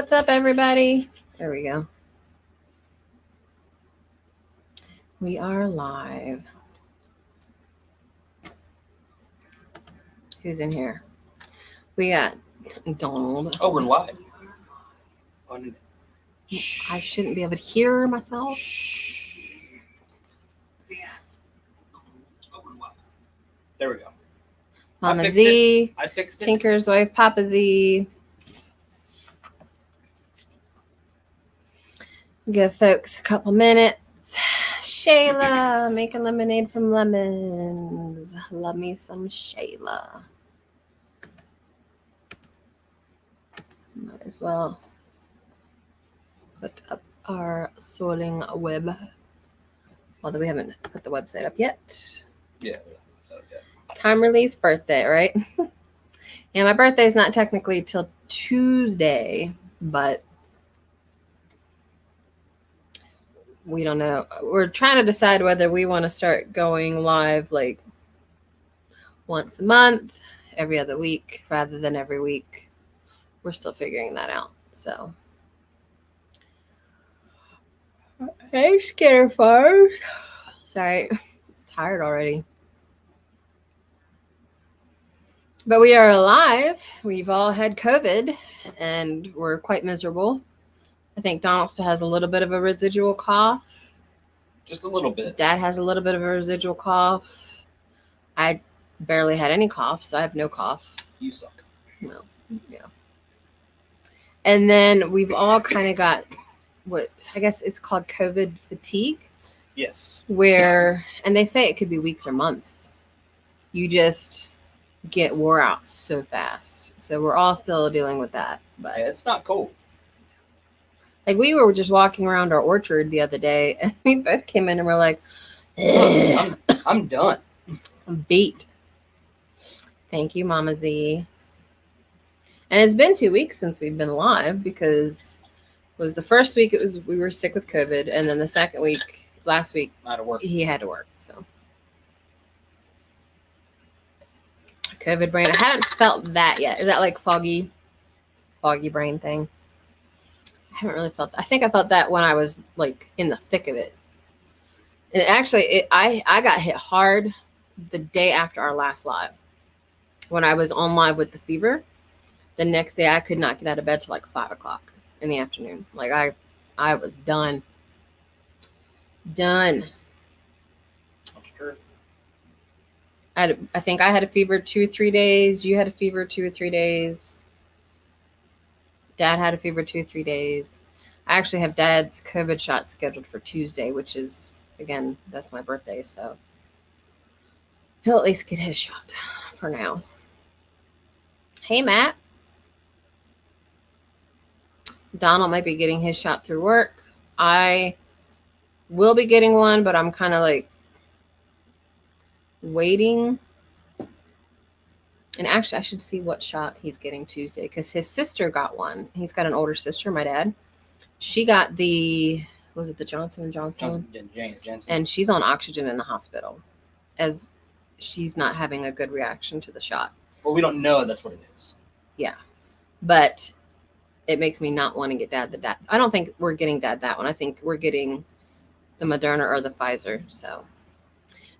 What's up, everybody? There we go. We are live. Who's in here? We got Donald. Oh, we're live. I shouldn't be able to hear myself. There we go. Mama Z. I fixed it. Tinker's wife, Papa Z. Give folks a couple minutes. Shayla, making lemonade from lemons. Love me some Shayla. Might as well put up our 𝙒𝙖𝙔𝙎. Although we haven't put the website up yet. Yeah. Time release birthday, right? Yeah, my birthday is not technically till Tuesday, but we don't know. We're trying to decide whether we want to start going live like once a month, every other week, rather than every week. We're still figuring that out. So, hey, Scatterfires. Sorry, tired already. But we are alive. We've all had COVID, and we're quite miserable. I think Donald still has a little bit of a residual cough. Just a little bit. Dad has a little bit of a residual cough. I barely had any cough, so I have no cough. You suck. No. Yeah. And then we've all kind of got what I guess it's called COVID fatigue. Yes. Where, and they say it could be weeks or months. You just get wore out so fast. So we're all still dealing with that. But Yeah, it's not cold. like we were just walking around our orchard the other day, and we both came in and we're like, I'm done. I'm beat. Thank you, Mama Z. And it's been 2 weeks since we've been live because it was the first week we were sick with COVID, and then the second week, last week, Out of work. he had to work. So COVID brain. I haven't felt that yet. Is that like foggy brain thing? I haven't really felt that. I think I felt that when I was like in the thick of it. And actually, I got hit hard the day after our last live. When I was on live with the fever, the next day I could not get out of bed till like 5 o'clock in the afternoon. Like I was done. Done. That's true. I think I had a fever 2 or 3 days. You had a fever 2 or 3 days. Dad had a fever 2 or 3 days. I actually have Dad's COVID shot scheduled for Tuesday, which is, again, that's my birthday. So he'll at least get his shot for now. Hey, Matt. Donald might be getting his shot through work. I will be getting one, but I'm kind of like waiting. And actually, I should see what shot he's getting Tuesday because his sister got one. He's got an older sister, my dad. She got was it the Johnson & Johnson? Jensen. And she's on oxygen in the hospital as she's not having a good reaction to the shot. Well, we don't know that's what it is. Yeah. But it makes me not want to get Dad the I don't think we're getting Dad that one. I think we're getting the Moderna or the Pfizer. So,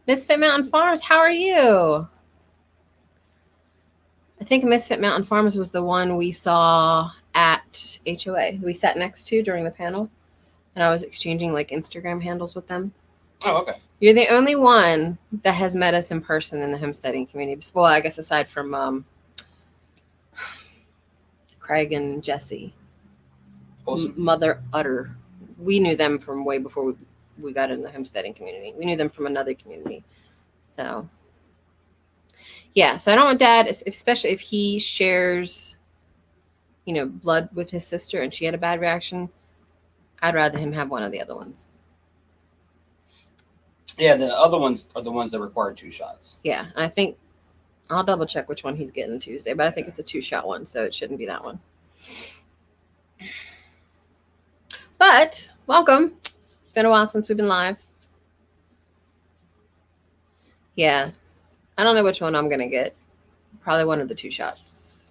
Misfit Mountain Farms, how are you? I think Misfit Mountain Farms was the one we saw at HOA. We sat next to during the panel, and I was exchanging like Instagram handles with them. Oh, okay. You're the only one that has met us in person in the homesteading community. Well, I guess aside from Craig and Jesse. Awesome. Mother Utter. We knew them from way before we got in the homesteading community. We knew them from another community. So, yeah. So I don't want Dad, especially if he shares, blood with his sister and she had a bad reaction. I'd rather him have one of the other ones. Yeah, the other ones are the ones that require 2 shots. Yeah. And I think I'll double check which one he's getting Tuesday, but I think it's a 2-shot one, so it shouldn't be that one. But welcome. It's been a while since we've been live. Yeah. I don't know which one I'm going to get. Probably one of the 2 shots.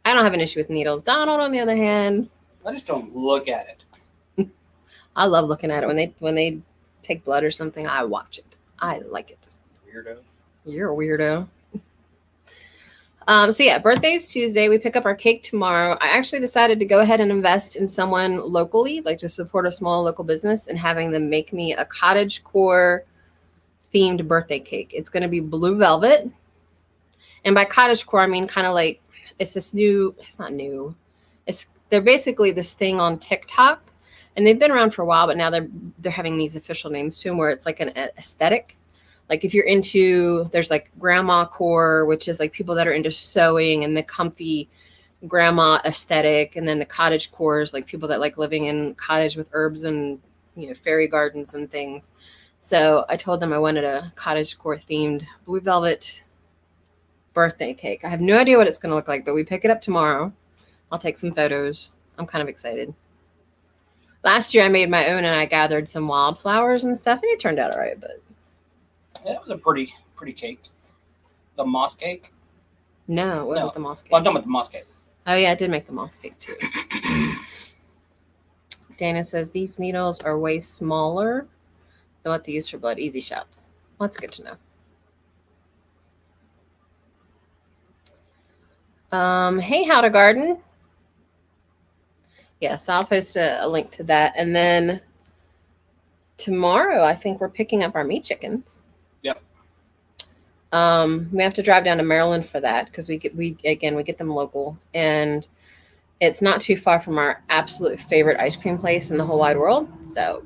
I don't have an issue with needles. Donald, on the other hand, I just don't look at it. I love looking at it when they take blood or something. I watch it. I like it. Weirdo. You're a weirdo. So yeah, birthday's Tuesday. We pick up our cake tomorrow. I actually decided to go ahead and invest in someone locally, like to support a small local business, and having them make me a cottagecore themed birthday cake. It's going to be blue velvet. And by cottagecore, I mean kind of like it's this new, it's not new. They're basically this thing on TikTok, and they've been around for a while, but now they're having these official names to them where it's like an aesthetic. Like if you're into, there's like grandma core, which is like people that are into sewing and the comfy grandma aesthetic. And then the cottage core is like people that like living in cottage with herbs and, fairy gardens and things. So I told them I wanted a cottage core themed blue velvet birthday cake. I have no idea what it's going to look like, but we pick it up tomorrow. I'll take some photos. I'm kind of excited. Last year I made my own and I gathered some wildflowers and stuff, and it turned out all right, but yeah, it was a pretty cake. The moss cake? No, it wasn't the moss cake. Well, I'm talking about the moss cake. Oh yeah, I did make the moss cake too. Dana says these needles are way smaller than what they use for blood. Easy shots. Well, that's good to know. Hey, How to Garden. Yes, I'll post a link to that. And then tomorrow, I think we're picking up our meat chickens. Yep. We have to drive down to Maryland for that because we get them local, and it's not too far from our absolute favorite ice cream place in the whole wide world. So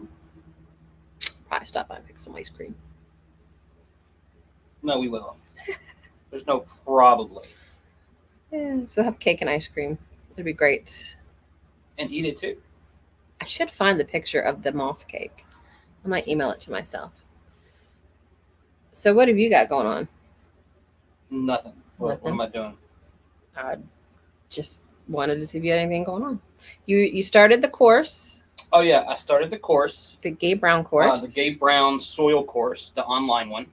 probably stop by and pick some ice cream. No, we will. There's no probably. Yeah, so have cake and ice cream. It'd be great. And eat it too. I should find the picture of the moss cake. I might email it to myself. So what have you got going on? Nothing. What am I doing? I just wanted to see if you had anything going on. You started the course. Oh yeah, I started the course. The Gabe Brown course. The Gabe Brown soil course, the online one.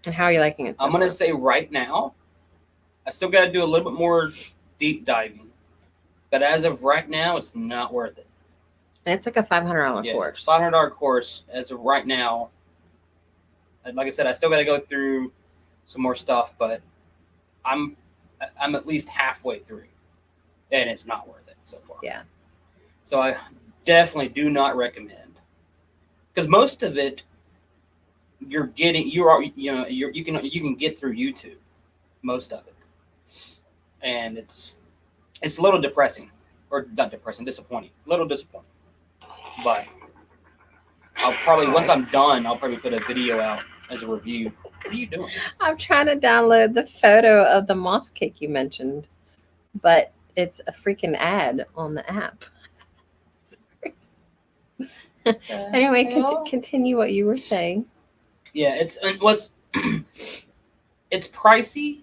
And how are you liking it? I'm going to say right now, I still got to do a little bit more deep diving. But as of right now, it's not worth it. And it's like a $500 course. $500 course as of right now. And like I said, I still got to go through some more stuff, but I'm at least halfway through, and it's not worth it so far. Yeah. So I definitely do not recommend, because most of it you can get through YouTube, most of it, and it's a little depressing, or not depressing, disappointing, a little disappointing. But I'll probably, once I'm done, I'll probably put a video out as a review. What are you doing? I'm trying to download the photo of the moss cake you mentioned, but it's a freaking ad on the app. Anyway, continue what you were saying. Yeah, it's pricey,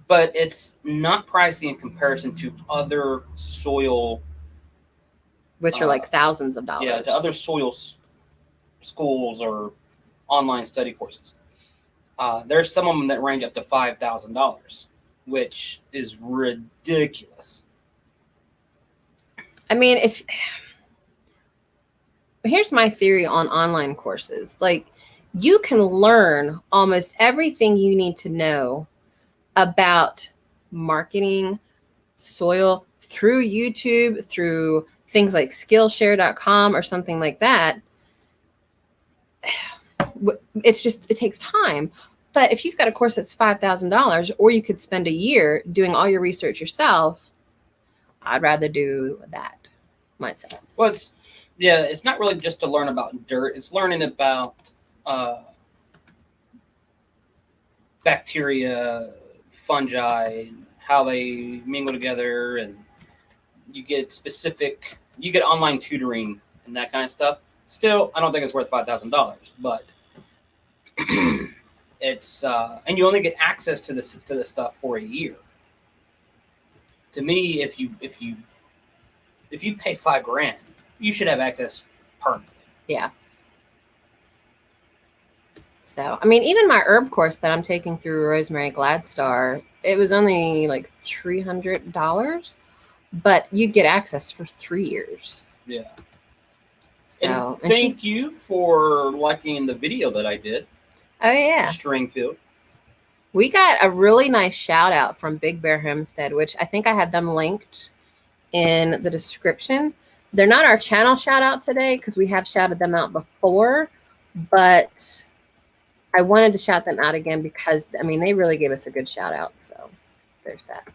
but it's not pricey in comparison to other soil, which are like thousands of dollars. Yeah, to other soil schools or online study courses. There's some of them that range up to $5,000, which is ridiculous. I mean, here's my theory on online courses. Like, you can learn almost everything you need to know about marketing, soil through YouTube, through things like Skillshare.com or something like that. It takes time. But if you've got a course that's $5,000, or you could spend a year doing all your research yourself, I'd rather do that myself. Well, it's not really just to learn about dirt. It's learning about bacteria, fungi, how they mingle together, and you get online tutoring and that kind of stuff. Still, I don't think it's worth $5,000, but it's and you only get access to this stuff for a year. To me, if you pay $5,000, you should have access permanently. Yeah. So, I mean, even my herb course that I'm taking through Rosemary Gladstar, it was only like $300, but you get access for 3 years. Yeah. So, and thank you for liking the video that I did. Oh yeah. Stringfield. We got a really nice shout out from Big Bear Homestead, which I think I have them linked in the description. They're not our channel shout out today because we have shouted them out before, but I wanted to shout them out again because, I mean, they really gave us a good shout out. So there's that.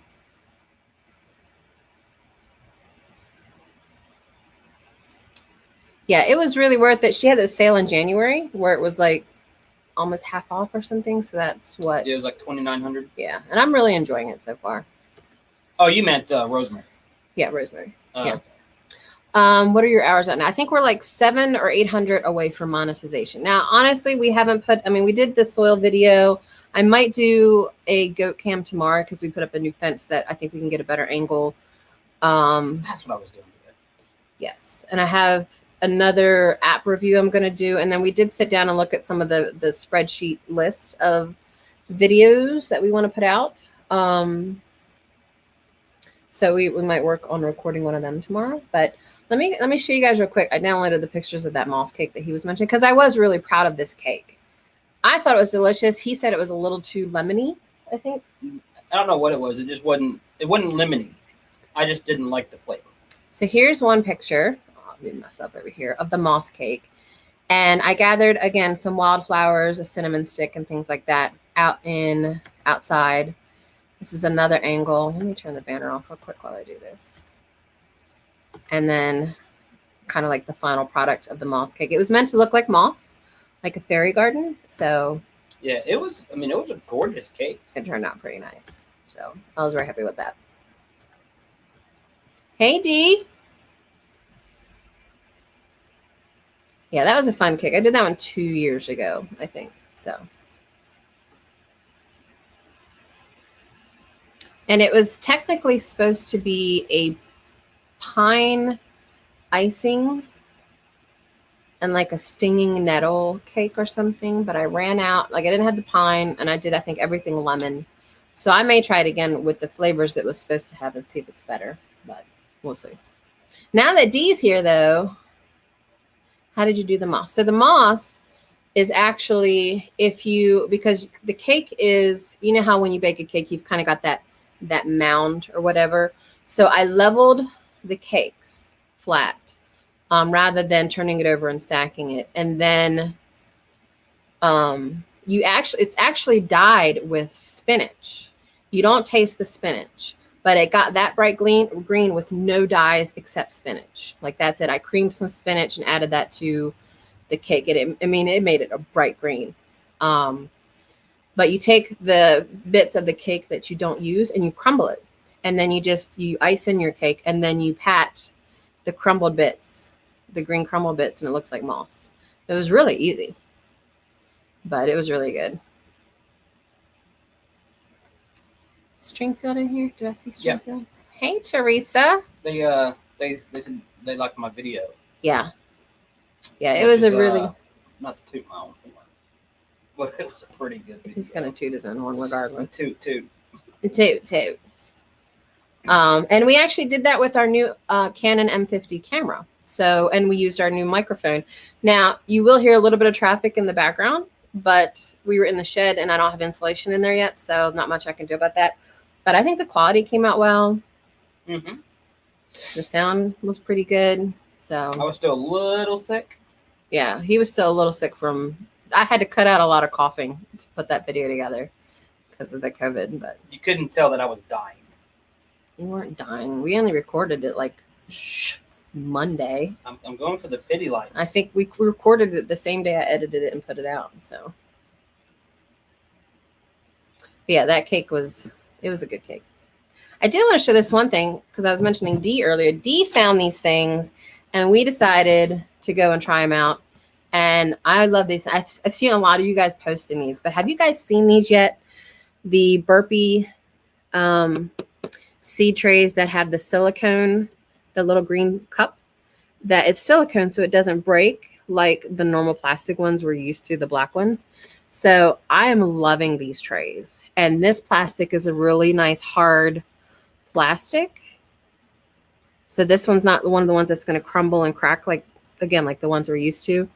Yeah, it was really worth it. She had a sale in January where it was like almost half off or something. So that's what. Yeah, it was like $2,900. Yeah, and I'm really enjoying it so far. Oh, you meant rosemary. Yeah, rosemary. Yeah. Okay. What are your hours at now? I think we're like 700 or 800 away from monetization. Now, honestly, we haven't put, I mean, we did the soil video. I might do a goat cam tomorrow because we put up a new fence that I think we can get a better angle. That's what I was doing today. Yes. And I have another app review I'm going to do. And then we did sit down and look at some of the spreadsheet list of videos that we want to put out. So we might work on recording one of them tomorrow, but let me show you guys real quick. I downloaded the pictures of that moss cake that he was mentioning because I was really proud of this cake. I thought it was delicious. He said it was a little too lemony, I think. I don't know what it was. It just wasn't lemony. I just didn't like the flavor. So here's one picture. Oh, let me mess up over here of the moss cake. And I gathered, again, some wildflowers, a cinnamon stick, and things like that outside. This is another angle. Let me turn the banner off real quick while I do this. And then kind of like the final product of the moss cake. It was meant to look like moss, like a fairy garden. So yeah, it was, I mean, it was a gorgeous cake. It turned out pretty nice. So I was very happy with that. Hey, Dee. Yeah, that was a fun cake. I did that one 2 years ago, I think. So. And it was technically supposed to be a pine icing and like a stinging nettle cake or something, but I ran out. Like I didn't have the pine, and I did, I think, everything lemon. So I may try it again with the flavors it was supposed to have and see if it's better, but we'll see. Now that Dee's here, though, how did you do the moss? So the moss is actually, because the cake is, you know how when you bake a cake, you've kind of got that mound or whatever. So I leveled the cakes flat rather than turning it over and stacking it. And then it's actually dyed with spinach. You don't taste the spinach, but it got that bright green with no dyes except spinach. Like that's it. I creamed some spinach and added that to the cake. It made it a bright green. But you take the bits of the cake that you don't use and you crumble it. And then you ice in your cake, and then you pat the crumbled bits, the green crumbled bits, and it looks like moss. It was really easy, but it was really good. Stringfield in here? Did I see Stringfield? Yeah. Hey, Teresa. They said they liked my video. Yeah. Yeah, it was really... not to toot my own horn, but it was a pretty good video. He's going to toot his own horn regardless. Toot. Toot. And we actually did that with our new Canon M50 camera. So, and we used our new microphone. Now, you will hear a little bit of traffic in the background, but we were in the shed and I don't have insulation in there yet, so not much I can do about that. But I think the quality came out well. Mm-hmm. The sound was pretty good. So I was still a little sick. Yeah, he was still a little sick I had to cut out a lot of coughing to put that video together because of the COVID, but you couldn't tell that I was dying. You weren't dying. We only recorded it like Monday. I'm going for the pity lights. I think we recorded it the same day I edited it and put it out. So but yeah, that cake was a good cake. I did want to show this one thing because I was mentioning Dee earlier. Dee found these things and we decided to go and try them out. And I love these. I've seen a lot of you guys posting these, but have you guys seen these yet? The burpee seed trays that have the silicone, the little green cup, that it's silicone so it doesn't break like the normal plastic ones we're used to, the black ones. So I am loving these trays. And this plastic is a really nice hard plastic. So this one's not one of the ones that's going to crumble and crack like the ones we're used to.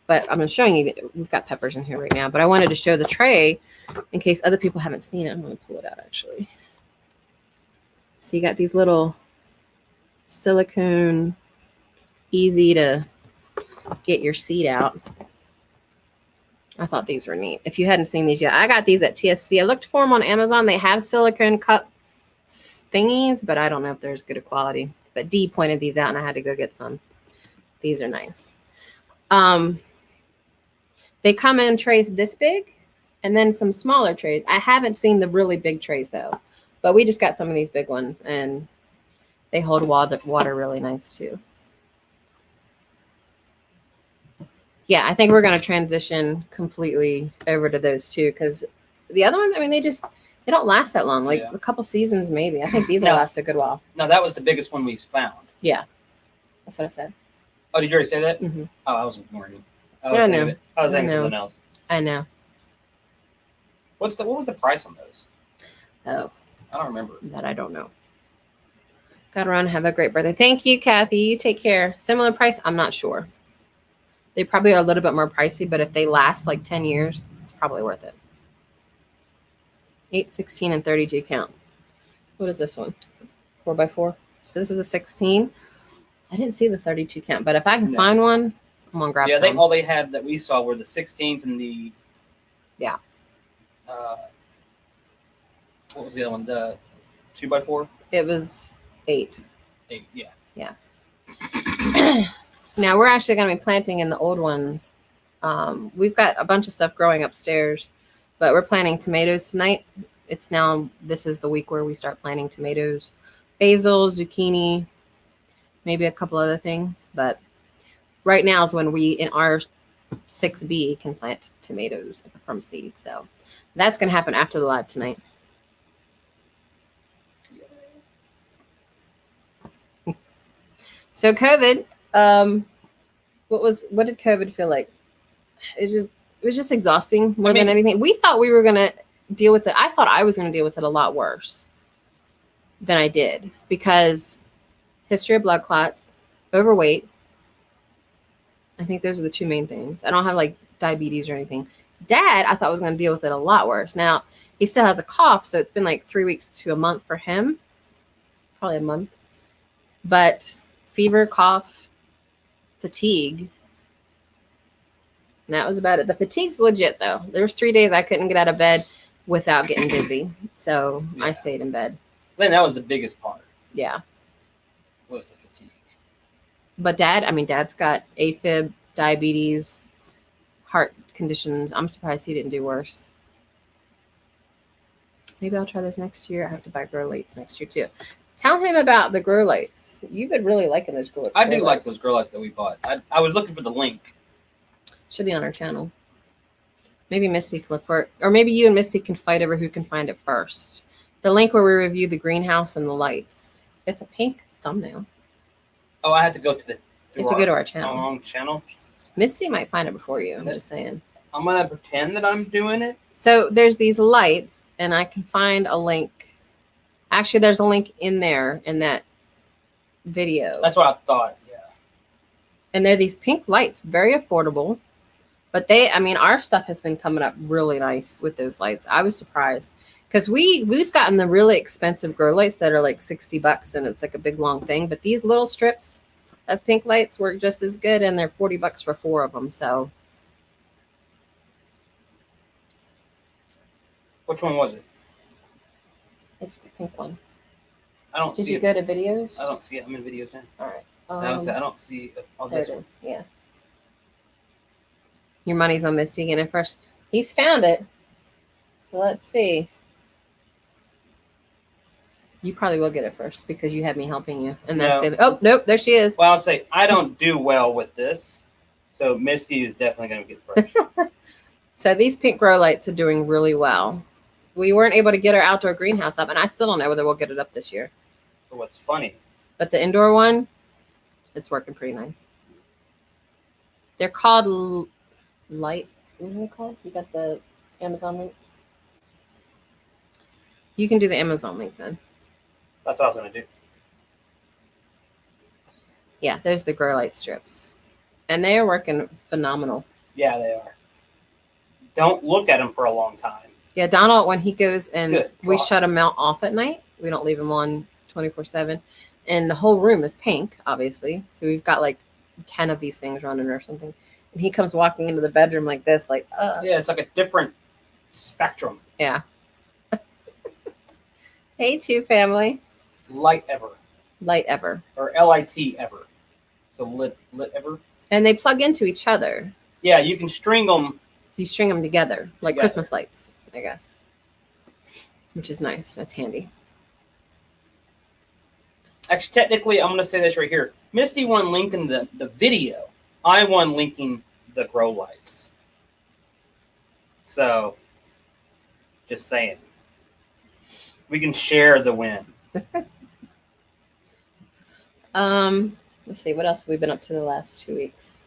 But I'm showing you, we've got peppers in here right now. But I wanted to show the tray in case other people haven't seen it. I'm going to pull it out actually. So you got these little silicone, easy to get your seed out. I thought these were neat. If you hadn't seen these yet, I got these at TSC. I looked for them on Amazon. They have silicone cup thingies, but I don't know if they're as good a quality. But Dee pointed these out and I had to go get some. These are nice. They come in trays this big and then some smaller trays. I haven't seen the really big trays though, but we just got some of these big ones and they hold water really nice too. Yeah, I think we're going to transition completely over to those two because the other ones, I mean, they don't last that long, like a couple seasons maybe. I think these will last a good while. No, that was the biggest one we've found. Yeah, that's what I said. Oh, did you already say that? Mm-hmm. Oh, I was ignoring you. I know. I was thinking something else. I know. What was the price on those? Oh, I don't remember. That I don't know. Got to run. Have a great birthday. Thank you, Kathy. You take care. Similar price? I'm not sure. They probably are a little bit more pricey, but if they last like 10 years, it's probably worth it. 8, 16, and 32 count. What is this one? 4x4. So this is a 16. I didn't see the 32 count, but if I can find one, I'm gonna grab some. I think all they had that we saw were the 16s and the what was the other one? The 2x4? It was 8. 8, yeah. Yeah. Now we're actually gonna be planting in the old ones. We've got a bunch of stuff growing upstairs, but we're planting tomatoes tonight. This is the week where we start planting tomatoes, basil, zucchini, maybe a couple other things, but right now is when we in our 6B can plant tomatoes from seed. So that's going to happen after the live tonight. So COVID, what did COVID feel like? It was just exhausting more than anything. We thought we were going to deal with it. I thought I was going to deal with it a lot worse than I did because history of blood clots, overweight. I think those are the two main things. I don't have like diabetes or anything. Dad, I thought was going to deal with it a lot worse. Now he still has a cough. So it's been like 3 weeks to a month for him, probably a month, but fever, cough, fatigue. And that was about it. The fatigue's legit though. There was 3 days I couldn't get out of bed without getting dizzy. So I stayed in bed. Then that was the biggest part. Yeah. Was the fatigue. But Dad's got AFib, diabetes, heart conditions. I'm surprised he didn't do worse. Maybe I'll try those next year. I have to buy grow lights next year too. Tell him about the grow lights. You've been really liking those grow lights. I do like those grow lights that we bought. I was looking for the link. Should be on our channel. Maybe Misty can look for it. Or maybe you and Misty can fight over who can find it first. The link where we review the greenhouse and the lights. It's a pink thumbnail. Oh, I have to go to go to our channel. Wrong channel. Misty might find it before you. I'm just saying. I'm gonna pretend that I'm doing it. So there's these lights, and I can find a link. Actually, there's a link in there in that video. That's what I thought. Yeah. And they're these pink lights, very affordable. But our stuff has been coming up really nice with those lights. I was surprised because we've gotten the really expensive grow lights that are like $60 and it's like a big long thing. But these little strips of pink lights work just as good, and they're $40 for 4 of them. So, which one was it? It's the pink one. I don't see it. Did you go to videos? I don't see it. I'm in videos now. All right. I don't see it on this one. Yeah. Your money's on Misty getting it first. He's found it. So let's see. You probably will get it first because you had me helping you. And that's oh, nope, there she is. Well, I'll say I don't do well with this. So Misty is definitely going to get it first. So these pink grow lights are doing really well. We weren't able to get our outdoor greenhouse up, and I still don't know whether we'll get it up this year. But what's funny? But the indoor one, it's working pretty nice. They're called light. What are they called? You got the Amazon link? You can do the Amazon link then. That's what I was going to do. Yeah, there's the grow light strips. And they are working phenomenal. Yeah, they are. Don't look at them for a long time. Yeah, Donald, when he goes and Good we God. shut him out off at night, we don't leave him on 24/7. And the whole room is pink, obviously. So we've got like 10 of these things running or something. And he comes walking into the bedroom like this, like, Yeah, it's like a different spectrum. Yeah. Hey, two family. Light ever. Light ever. Or LIT ever. So lit ever. And they plug into each other. Yeah, you can string them. So you string them together, like Together. Christmas lights, I guess. Which is nice. That's handy. Actually, technically, I'm going to say this right here. Misty won linking the video. I won linking the grow lights. So, just saying. We can share the win. Let's see. What else have we been up to the last 2 weeks?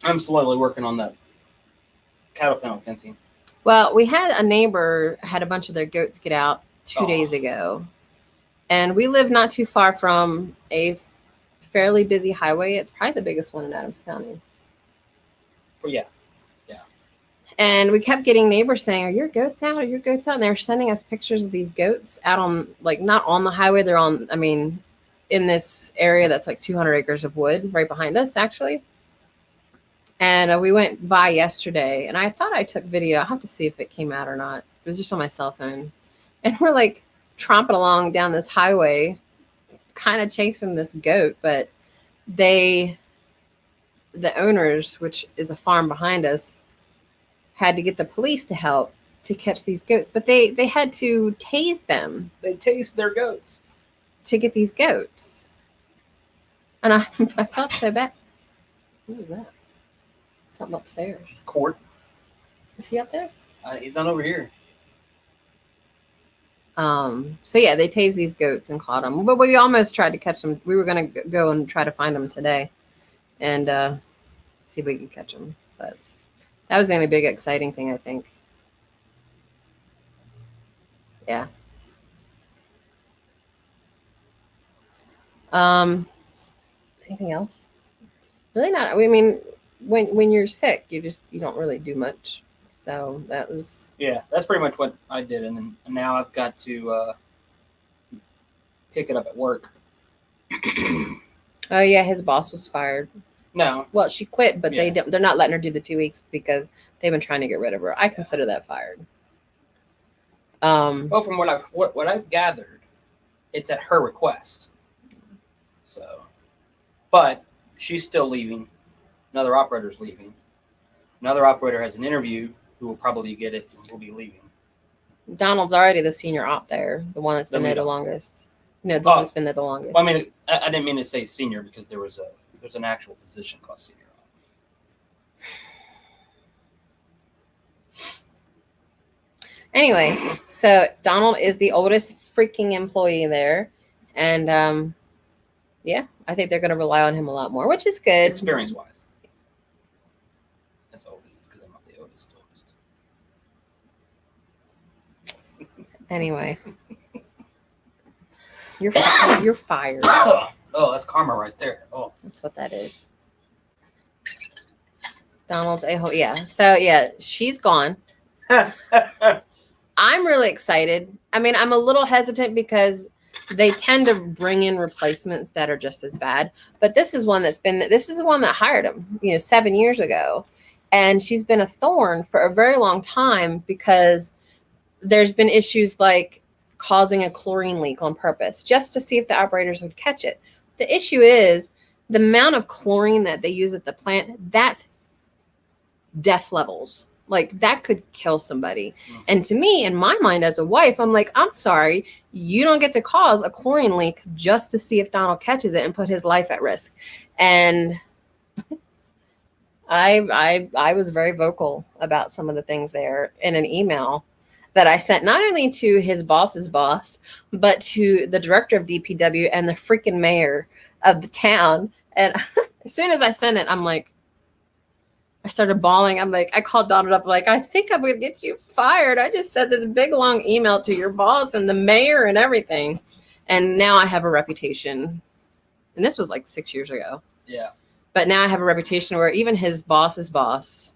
I'm slowly working on that cattle panel fencing. Well, we had a neighbor had a bunch of their goats get out 2 Oh. days ago. And we live not too far from a fairly busy highway. It's probably the biggest one in Adams County. But yeah. And we kept getting neighbors saying, "Are your goats out? Are your goats out?" And they were sending us pictures of these goats out on, like, not on the highway. They're on, I mean, in this area that's like 200 acres of wood right behind us, actually. And we went by yesterday, and I thought I took video. I'll have to see if it came out or not. It was just on my cell phone. And we're like tromping along down this highway, kind of chasing this goat. But the owners, which is a farm behind us, had to get the police to help to catch these goats. But they had to tase them They taste their goats. to get these goats. And I felt so bad. What was that? Something upstairs. Court. Is he up there? He's not over here. So yeah, they tased these goats and caught them. But we almost tried to catch them. We were going to go and try to find them today and see if we could catch them. But that was the only big exciting thing, I think. Yeah. Anything else? Really not. I mean, when you're sick, you don't really do much. So that was. Yeah, that's pretty much what I did. And now I've got to pick it up at work. Oh yeah, his boss was fired. No. Well, she quit, but Yeah. they're not letting her do the 2 weeks because they've been trying to get rid of her. I consider that fired. Well, from what I've gathered, it's at her request. So, but she's still leaving. Another operator's leaving. Another operator has an interview who will probably get it and will be leaving. Donald's already the senior op there, the one that's been there the longest. No, the one that's been there the longest. Well, I mean, I didn't mean to say senior because there's an actual position called senior op. Anyway, so Donald is the oldest freaking employee there, and yeah, I think they're going to rely on him a lot more, which is good. Experience-wise. That's oldest because I'm not the oldest. Anyway, you're fired. Oh, that's karma right there. Oh, That's what that is. Donald's a hole. Yeah. So yeah, she's gone. I'm really excited. I mean, I'm a little hesitant because they tend to bring in replacements that are just as bad. But this is one that hired him, 7 years ago. And she's been a thorn for a very long time because there's been issues like causing a chlorine leak on purpose just to see if the operators would catch it. The issue is the amount of chlorine that they use at the plant, that's death levels. Like that could kill somebody. And to me, in my mind as a wife, I'm like, I'm sorry, you don't get to cause a chlorine leak just to see if Donald catches it and put his life at risk. And I was very vocal about some of the things there in an email that I sent not only to his boss's boss, but to the director of DPW and the freaking mayor of the town. And as soon as I sent it, I'm like, I started bawling. I'm like, I called Donald up, like, I think I'm going to get you fired. I just sent this big, long email to your boss and the mayor and everything. And now I have a reputation And this was like 6 years ago. Yeah. But now I have a reputation where even his boss's boss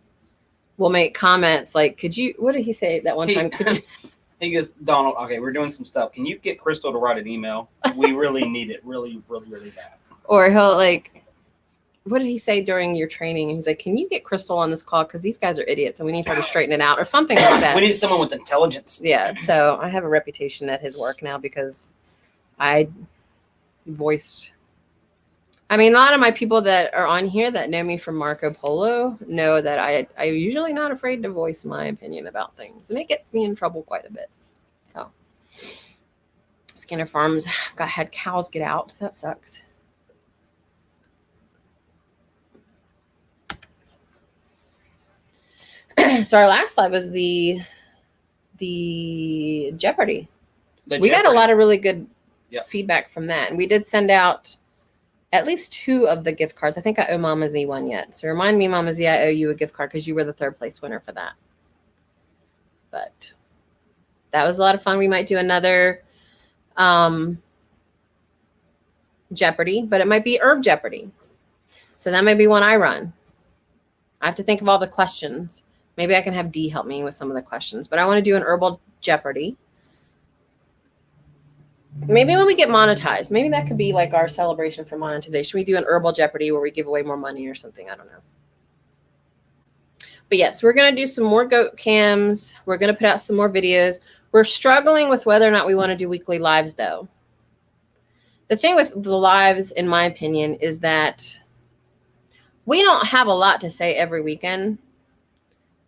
will make comments like, could you, what did he say that one time? Could you? He goes, Donald, okay, we're doing some stuff. Can you get Crystal to write an email? We really need it. Really, really, really bad. Or he'll like, what did he say during your training? He's like, can you get Crystal on this call? Because these guys are idiots and we need her to straighten it out or something like that. We need someone with intelligence. Yeah. So I have a reputation at his work now because I voiced. I mean, a lot of my people that are on here that know me from Marco Polo know that I'm usually not afraid to voice my opinion about things. And it gets me in trouble quite a bit. So Skinner Farms had cows get out. That sucks. So our last live was the Jeopardy. We got a lot of really good feedback from that. And we did send out at least 2 of the gift cards. I think I owe Mama Z one yet. So remind me, Mama Z, I owe you a gift card because you were the 3rd place winner for that. But that was a lot of fun. We might do another Jeopardy, but it might be Herb Jeopardy. So that might be one I run. I have to think of all the questions. Maybe I can have Dee help me with some of the questions. But I want to do an Herbal Jeopardy. Maybe when we get monetized, maybe that could be like our celebration for monetization. We do an Herbal Jeopardy where we give away more money or something. I don't know. But yes, we're going to do some more goat cams. We're going to put out some more videos. We're struggling with whether or not we want to do weekly lives, though. The thing with the lives, in my opinion, is that we don't have a lot to say every weekend.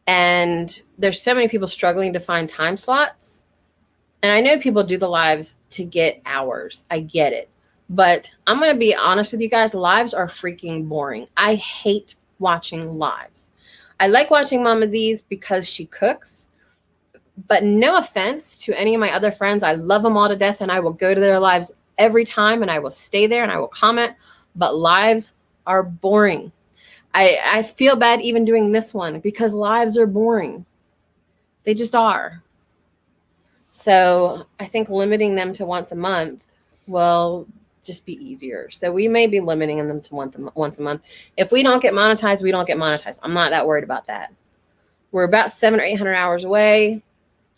And there's so many people struggling to find time slots. And I know people do the lives to get hours. I get it. But I'm going to be honest with you guys. Lives are freaking boring. I hate watching lives. I like watching Mama Z's because she cooks. But no offense to any of my other friends. I love them all to death. And I will go to their lives every time. And I will stay there and I will comment. But lives are boring. I feel bad even doing this one because lives are boring. They just are. So I think limiting them to once a month will just be easier. So we may be limiting them to once a month. If we don't get monetized, we don't get monetized. I'm not that worried about that. We're about 700 or 800 hours away.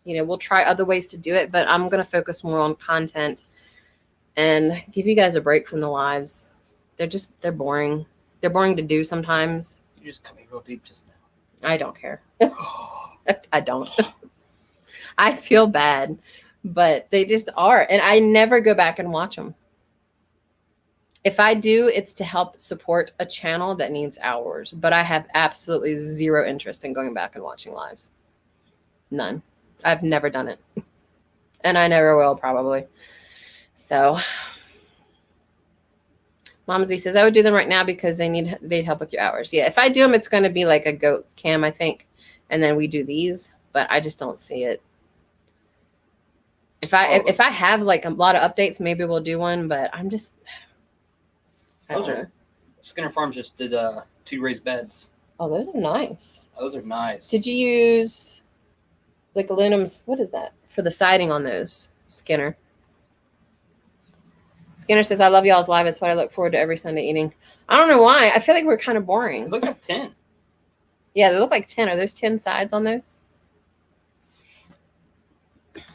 You know, we'll try other ways to do it, but I'm going to focus more on content and give you guys a break from the lives. They're boring. They're boring to do sometimes. You just cut me real deep just now. I don't care. I don't. I feel bad, but they just are. And I never go back and watch them. If I do, it's to help support a channel that needs hours. But I have absolutely zero interest in going back and watching lives. None. I've never done it. And I never will, probably. So Mama Z says, I would do them right now because they'd help with your hours. Yeah, if I do them, it's going to be like a goat cam, I think. And then we do these. But I just don't see it. If I have like a lot of updates, maybe we'll do one. But I'm just... Skinner Farms just did 2 raised beds. Oh, those are nice. Those are nice. Did you use like aluminum? What is that for the siding on those, Skinner? Skinner says, I love y'all's live. It's what I look forward to every Sunday eating. I don't know why. I feel like we're kind of boring. It looks like 10. Yeah, they look like 10. Are those 10 sides on those?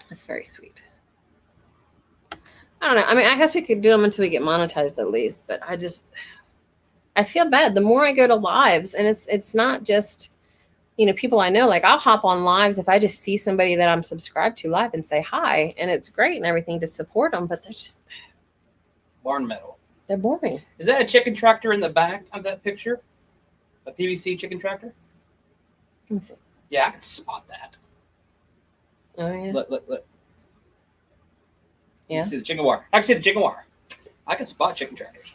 That's very sweet. I don't know. I mean, I guess we could do them until we get monetized at least. But I feel bad. The more I go to lives, and it's not just, you know, people I know. Like, I'll hop on lives if I just see somebody that I'm subscribed to live and say hi. And it's great and everything to support them. But they're just... barn metal. They're boring. Is that a chicken tractor in the back of that picture? A PVC chicken tractor? Let me see. Yeah, I can spot that. Oh, yeah. Look. Yeah. You can see the chicken wire. I can see the chicken wire. I can spot chicken tractors.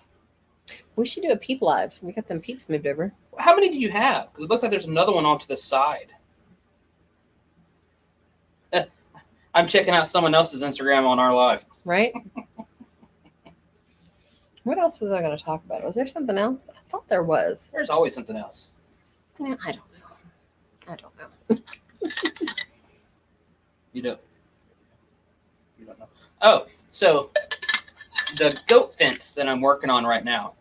We should do a peep live. We got them peeps moved over. How many do you have? Because it looks like there's another one off to the side. I'm checking out someone else's Instagram on our live. Right? What else was I going to talk about? Was there something else? I thought there was. There's always something else. Yeah, I don't know. You don't know. Oh, so the goat fence that I'm working on right now,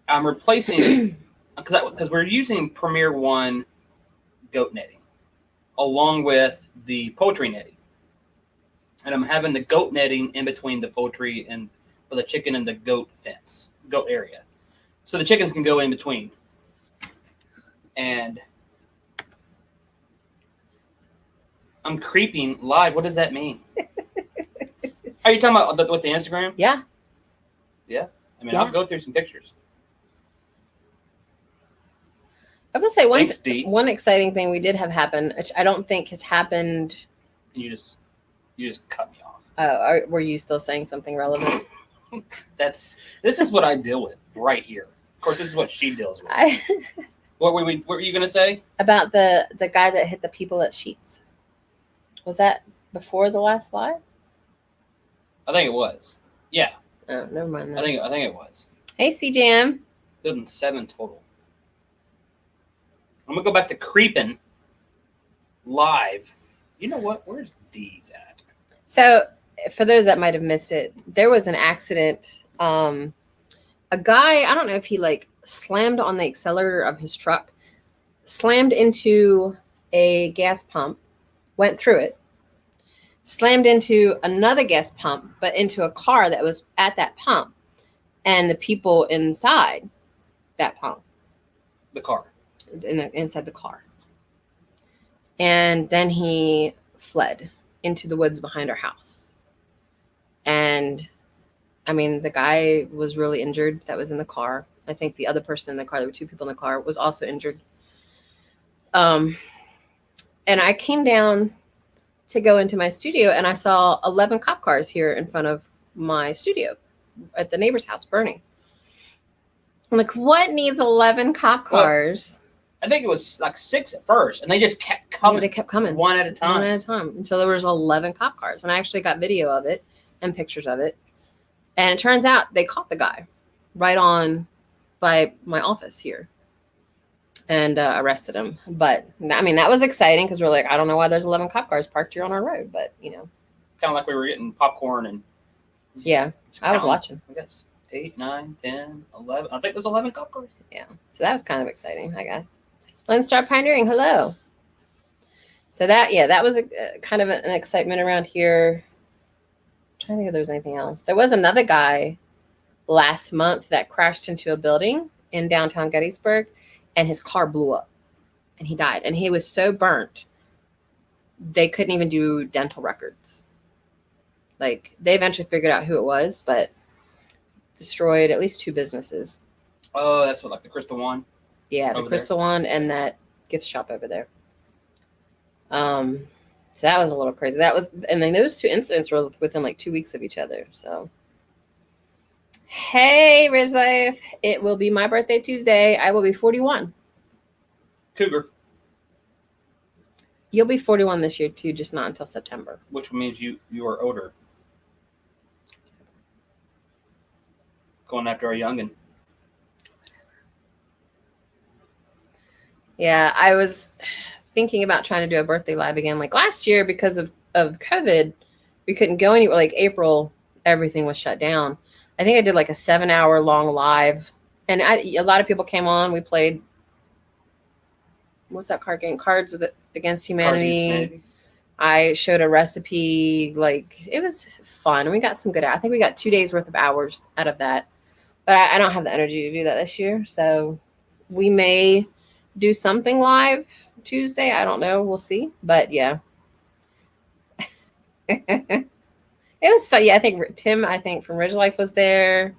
I'm replacing because we're using Premier One goat netting along with the poultry netting, and I'm having the goat netting in between the poultry and for the chicken and the goat area, so the chickens can go in between. And I'm creeping live. What does that mean? Are you talking about with the Instagram? Yeah. Yeah. I mean, Yeah. I'll go through some pictures. I will say Thanks, D. one exciting thing we did have happen, which I don't think has happened. You just cut me off. Were you still saying something relevant? This is what I deal with right here. Of course, this is what she deals with. What were you gonna say about the guy that hit the people at Sheets? Was that before the last live? I think it was. Yeah. Oh, never mind. That. I think it was. Hey, CJM. 2007 total. I'm gonna go back to creeping live. You know what? Where's D's at? So, for those that might have missed it, there was an accident. A guy, I don't know if he like slammed on the accelerator of his truck, slammed into a gas pump, went through it, slammed into another gas pump, but into a car that was at that pump, and the people inside that pump. The car. Inside the car. And then he fled into the woods behind our house. And I mean, the guy was really injured that was in the car. I think the other person in the car, there were two people in the car, was also injured. And I came down to go into my studio and I saw 11 cop cars here in front of my studio at the neighbor's house burning. I'm like, what needs 11 cop cars? Well, I think it was like 6 at first, and they just kept coming. Yeah, they kept coming. One at a time. One at a time. Until there was 11 cop cars. And I actually got video of it and pictures of it. And it turns out they caught the guy right on by my office here and arrested him. But, I mean, that was exciting because we're like, I don't know why there's 11 cop cars parked here on our road. But, you know. Kind of like we were getting popcorn and. Yeah, I was watching. I guess 8, 9, 10, 11. I think there's 11 cop cars. Yeah. So that was kind of exciting, I guess. Lone Star Pioneering, hello. So that was a kind of an excitement around here. I'm trying to think if there was anything else. There was another guy last month that crashed into a building in downtown Gettysburg, and his car blew up, and he died. And he was so burnt, they couldn't even do dental records. Like, they eventually figured out who it was, but destroyed at least 2 businesses. Oh, that's what, like the Crystal One? Yeah, the Crystal One and that gift shop over there. So that was a little crazy. And then those 2 incidents were within like 2 weeks of each other. So, hey, Ridge Life, it will be my birthday Tuesday. I will be 41. Cougar. You'll be 41 this year too, just not until September. Which means you are older. Going after our youngin'. Yeah, I was thinking about trying to do a birthday live again. Like last year, because of COVID, we couldn't go anywhere. Like April, everything was shut down. I think I did like a 7-hour long live. And a lot of people came on. We played, what's that card game? Cards Against Humanity. I showed a recipe. Like, it was fun. We got some good, I think we got 2 days worth of hours out of that. But I don't have the energy to do that this year. So we may do something live Tuesday. I don't know. We'll see. But yeah. It was fun. Yeah, I think Tim, from Ridge Life was there.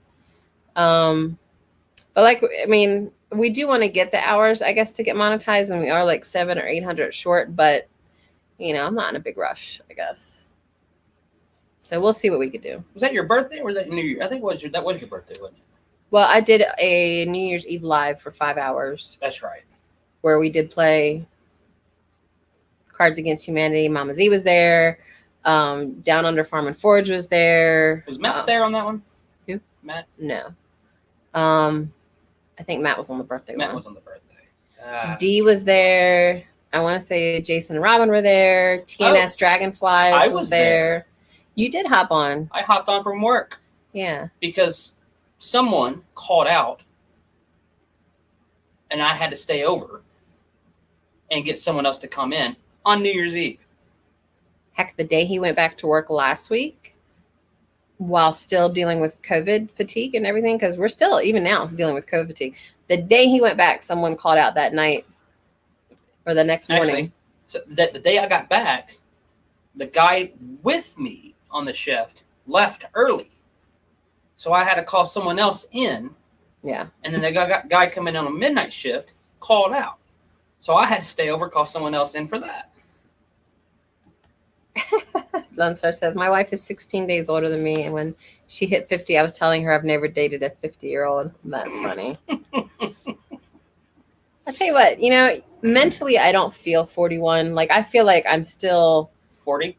But like, I mean, we do want to get the hours, I guess, to get monetized, and we are like 700 or 800 short, but you know, I'm not in a big rush, I guess. So we'll see what we could do. Was that your birthday or was that New Year? I think that was your birthday, wasn't it? Well, I did a New Year's Eve live for 5 hours. That's right. Where we did play Cards Against Humanity. Mama Z was there. Down Under Farm and Forge was there. Was Matt there on that one? Who? Matt? No. I think Matt was on the birthday one. Matt was on the birthday. D was there. I want to say Jason and Robin were there. TNS Dragonflies was there. You did hop on. I hopped on from work. Yeah. Because someone called out and I had to stay over and get someone else to come in on New Year's Eve. Heck, the day he went back to work last week while still dealing with COVID fatigue and everything, because we're still, even now, dealing with COVID fatigue. The day he went back, someone called out that night or the next morning. Actually, so that the day I got back, the guy with me on the shift left early. So I had to call someone else in. Yeah. And then the guy coming in on a midnight shift called out. So I had to stay over, call someone else in for that. Lone Star says, my wife is 16 days older than me. And when she hit 50, I was telling her I've never dated a 50-year-old. That's funny. I'll tell you what, you know, mentally, I don't feel 41. Like, I feel like I'm still 40.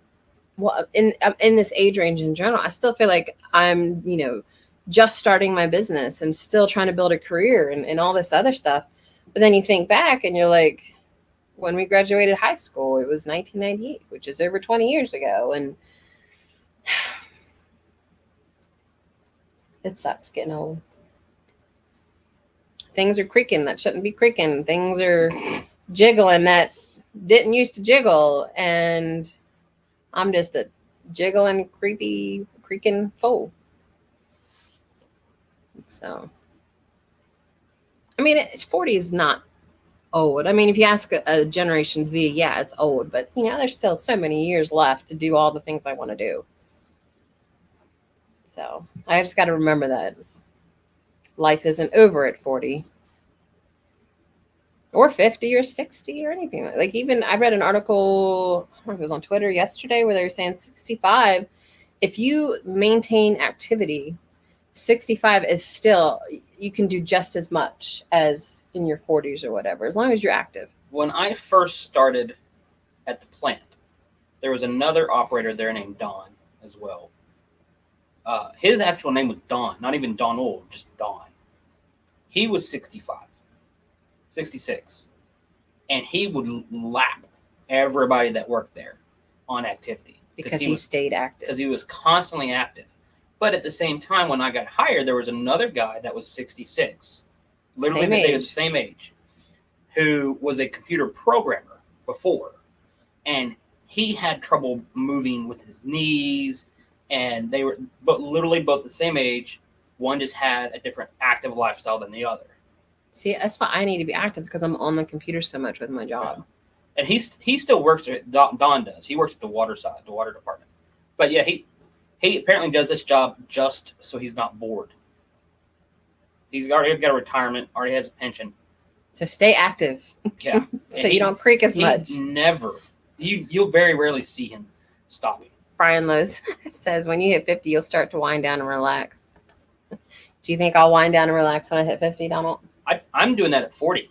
Well, in this age range in general, I still feel like I'm, you know, just starting my business and still trying to build a career and all this other stuff. But then you think back and you're like, when we graduated high school, it was 1998, which is over 20 years ago. And it sucks getting old. Things are creaking that shouldn't be creaking. Things are jiggling that didn't used to jiggle. And I'm just a jiggling, creepy, creaking fool. So, I mean, 40 is not old. I mean, if you ask a Generation Z, yeah, it's old. But, you know, there's still so many years left to do all the things I want to do. So, I just got to remember that life isn't over at 40. Or 50 or 60 or anything. Like, even I read an article, I don't know if it was on Twitter yesterday, where they were saying 65, if you maintain activity, 65 is still, you can do just as much as in your 40s or whatever, as long as you're active. When I first started at the plant, there was another operator there named Don as well. His actual name was Don, not even Donald, just Don. He was 65. 66, and he would lap everybody that worked there on activity because he stayed active, because he was constantly active. But at the same time, when I got hired, there was another guy that was 66, literally the same age, who was a computer programmer before, and he had trouble moving with his knees, and they were literally both the same age. One just had a different active lifestyle than the other. See, that's why I need to be active, because I'm on the computer so much with my job. Yeah. And he still works there. Don does. He works at the water side, the water department. But yeah, he apparently does this job just so he's not bored. He's already got a retirement, already has a pension. So stay active. Yeah. So you don't creak as much. You'll very rarely see him stopping. Brian Lowe's says, when you hit 50, you'll start to wind down and relax. Do you think I'll wind down and relax when I hit 50, Donald? I'm doing that at 40.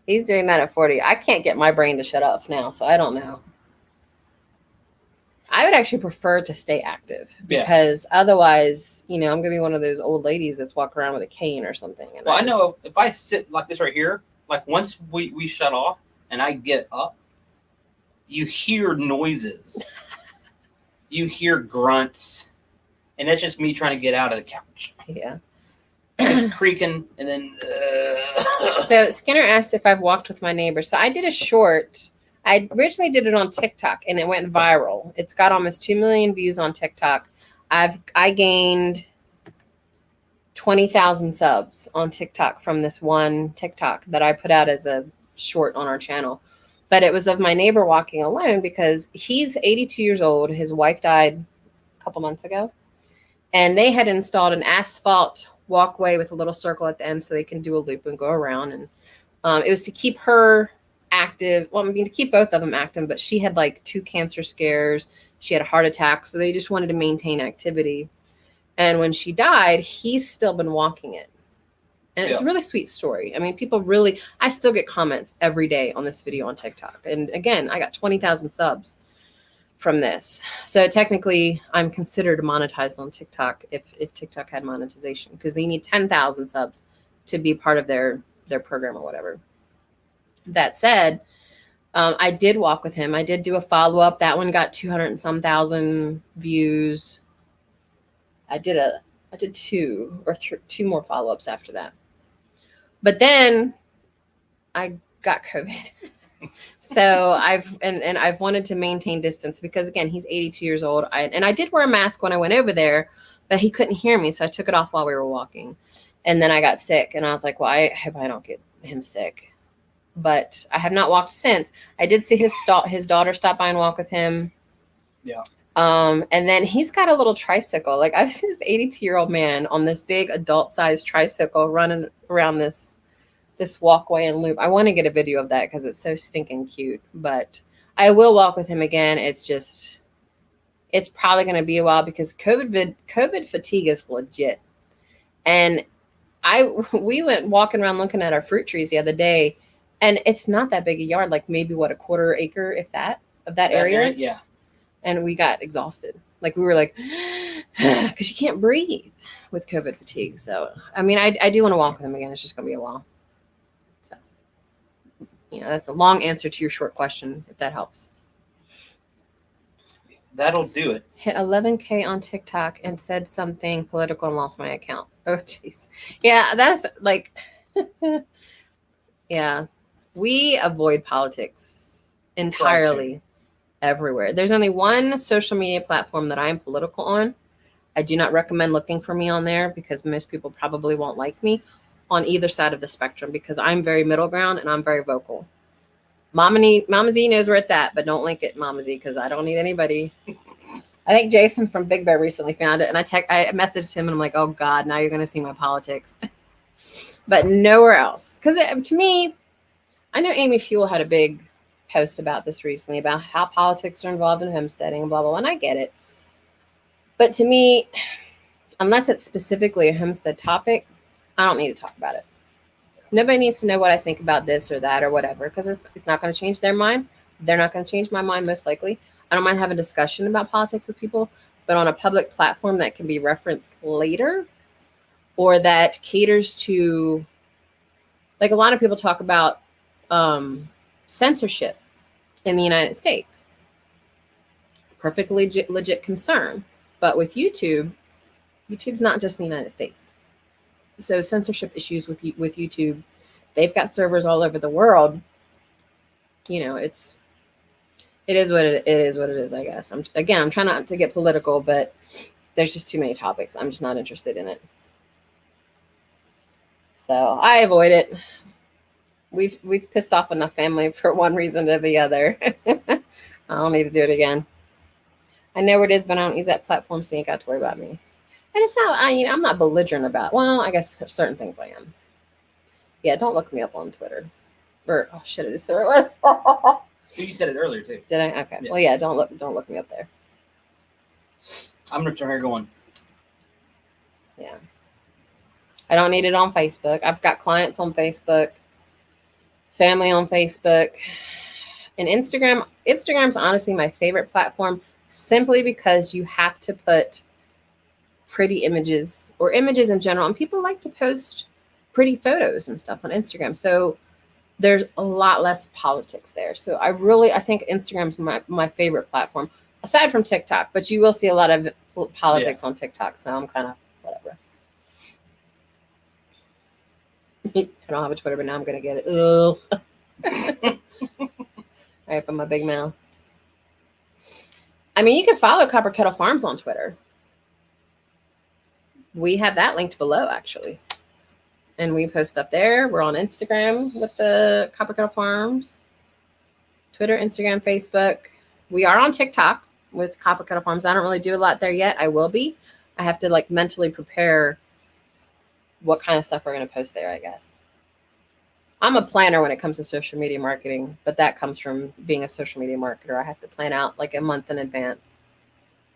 He's doing that at 40. I can't get my brain to shut up now, so I don't know. I would actually prefer to stay active, because otherwise, you know, I'm going to be one of those old ladies that's walking around with a cane or something. And well, I know if I sit like this right here, like once we shut off and I get up, you hear noises. You hear grunts. And that's just me trying to get out of the couch. Yeah. Just creaking, and then... So Skinner asked if I've walked with my neighbor. So I did a short. I originally did it on TikTok, and it went viral. It's got almost 2 million views on TikTok. I gained 20,000 subs on TikTok from this one TikTok that I put out as a short on our channel. But it was of my neighbor walking alone, because he's 82 years old. His wife died a couple months ago. And they had installed an asphalt walkway with a little circle at the end so they can do a loop and go around. And it was to keep her active. Well, I mean, to keep both of them active, but she had like 2 cancer scares. She had a heart attack. So they just wanted to maintain activity. And when she died, he's still been walking it. And it's a really sweet story. I mean, people really, I still get comments every day on this video on TikTok. And again, I got 20,000 subs from this. So technically I'm considered monetized on TikTok if TikTok had monetization, because they need 10,000 subs to be part of their program or whatever. That said, I did walk with him. I did do a follow-up. That one got 200 and some thousand views. I did two more follow-ups after that. But then I got COVID. So I've wanted to maintain distance because, again, he's 82 years old. I did wear a mask when I went over there, but he couldn't hear me. So I took it off while we were walking. And then I got sick, and I was like, well, I hope I don't get him sick. But I have not walked since. I did see his daughter stop by and walk with him. Yeah. And then he's got a little tricycle. Like, I've seen this 82-year-old man on this big adult-sized tricycle running around this walkway and loop. I want to get a video of that because it's so stinking cute. But I will walk with him again. It's probably going to be a while because COVID fatigue is legit. And we went walking around looking at our fruit trees the other day, and it's not that big a yard, like maybe a quarter acre, if that, of that area. Yeah. And we got exhausted. Like, we were like, because you can't breathe with COVID fatigue. So, I mean, I do want to walk with him again. It's just going to be a while. So, that's a long answer to your short question, if that helps. That'll do it. Hit 11K on TikTok and said something political and lost my account. Oh, jeez. Yeah, that's like, yeah. We avoid politics entirely everywhere. There's only one social media platform that I am political on. I do not recommend looking for me on there because most people probably won't like me on either side of the spectrum because I'm very middle ground and I'm very vocal. Mama Z knows where it's at, but don't link it, Mama Z, because I don't need anybody. I think Jason from Big Bear recently found it, and I messaged him, and I'm like, oh, God, now you're going to see my politics. But nowhere else. Because to me, I know Amy Fuel had a big post about this recently, about how politics are involved in homesteading and blah, blah, blah, and I get it. But to me, unless it's specifically a homestead topic, I don't need to talk about it. Nobody needs to know what I think about this or that or whatever, because it's not going to change their mind. They're not going to change my mind, most likely. I don't mind having a discussion about politics with people, but on a public platform that can be referenced later or that caters to, like, a lot of people talk about censorship in the United States. Perfectly legit concern. But with YouTube's not just the United States. So censorship issues with YouTube, they've got servers all over the world. It is what it is, I guess. I'm trying not to get political, but there's just too many topics. I'm just not interested in it. So I avoid it. We've pissed off enough family for one reason or the other. I don't need to do it again. I know where it is, but I don't use that platform, so you ain't got to worry about me. And it's not, I'm not belligerent about, well, I guess certain things I am. Yeah, don't look me up on Twitter. Or, oh shit, I just said it was. You said it earlier too. Did I? Okay. Yeah. Well, yeah, don't look me up there. I'm gonna turn here going. Yeah. I don't need it on Facebook. I've got clients on Facebook, family on Facebook, and Instagram. Instagram's honestly my favorite platform simply because you have to put pretty images or images in general, and people like to post pretty photos and stuff on Instagram. So there's a lot less politics there. So I think Instagram's my favorite platform aside from TikTok, but you will see a lot of politics on TikTok. So I'm kind of whatever. I don't have a Twitter, but now I'm going to get it. Ugh. I open my big mouth. I mean, you can follow Copper Kettle Farms on Twitter. We have that linked below, actually. And we post up there. We're on Instagram with the Copper Kettle Farms. Twitter, Instagram, Facebook. We are on TikTok with Copper Kettle Farms. I don't really do a lot there yet. I will be. I have to mentally prepare what kind of stuff we're going to post there, I guess. I'm a planner when it comes to social media marketing, but that comes from being a social media marketer. I have to plan out a month in advance.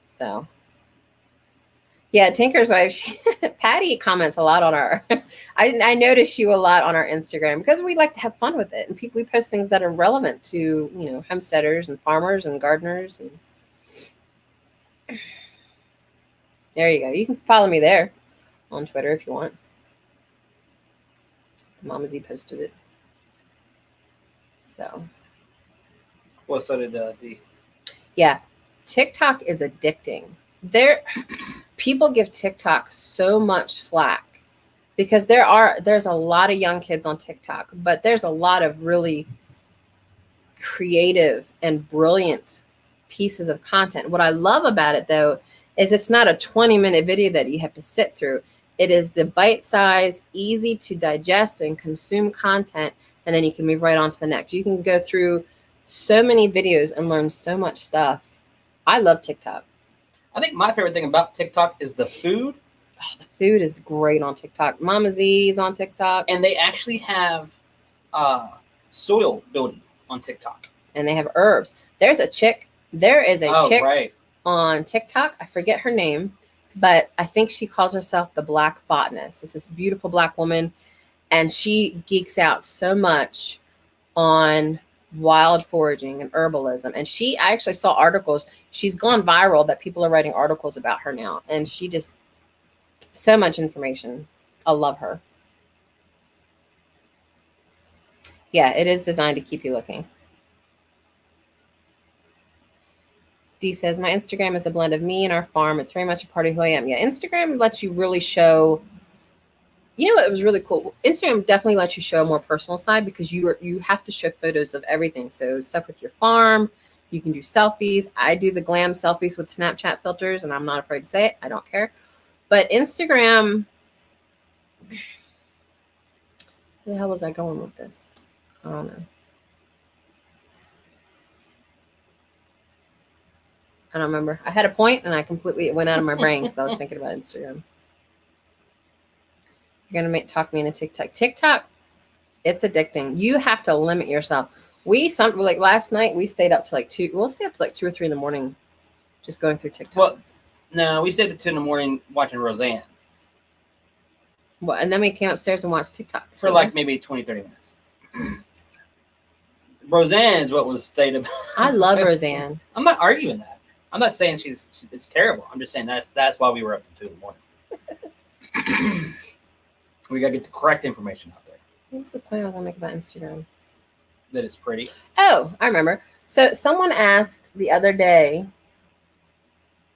So, yeah, Tinker's wife, Patty comments a lot on our, I notice you a lot on our Instagram because we like to have fun with it. And we post things that are relevant to, homesteaders and farmers and gardeners. And there you go. You can follow me there on Twitter if you want. Mama Z posted it. So, Well, so did the. Yeah, TikTok is addicting. People give TikTok so much flack because there's a lot of young kids on TikTok, but there's a lot of really creative and brilliant pieces of content. What I love about it though is it's not a 20-minute video that you have to sit through. It is the bite-sized, easy to digest and consume content, and then you can move right on to the next. You can go through so many videos and learn so much stuff. I love TikTok. I think my favorite thing about TikTok is the food. Oh, the food is great on TikTok. Mama Z is on TikTok. And they actually have soil building on TikTok. And they have herbs. There is a chick right. on TikTok. I forget her name, but I think she calls herself the Black Botanist. It's this beautiful Black woman, and she geeks out so much on wild foraging and herbalism. And I actually saw articles. She's gone viral that people are writing articles about her now. And she just, so much information. I love her. Yeah, it is designed to keep you looking. D says, my Instagram is a blend of me and our farm. It's very much a part of who I am. Yeah, Instagram lets you really show, you know what, it was really cool. Instagram definitely lets you show a more personal side because you have to show photos of everything. So stuff with your farm, you can do selfies. I do the glam selfies with Snapchat filters, and I'm not afraid to say it. I don't care. But Instagram, where the hell was I going with this? I don't know. I don't remember. I had a point and it went out of my brain because I was thinking about Instagram. You're going to talk me into TikTok. TikTok, it's addicting. You have to limit yourself. Like last night, we stayed up to like 2 or 3 in the morning just going through TikTok. Well, no, we stayed up 2 in the morning watching Roseanne. Well, and then we came upstairs and watched TikTok. For like maybe 20, 30 minutes. Roseanne is what was stayed up. I love Roseanne. I'm not arguing that. I'm not saying it's terrible. I'm just saying that's why we were up to 2 in the morning. We gotta get the correct information out there. What was the point I was gonna make about Instagram? That it's pretty. Oh, I remember. So someone asked the other day,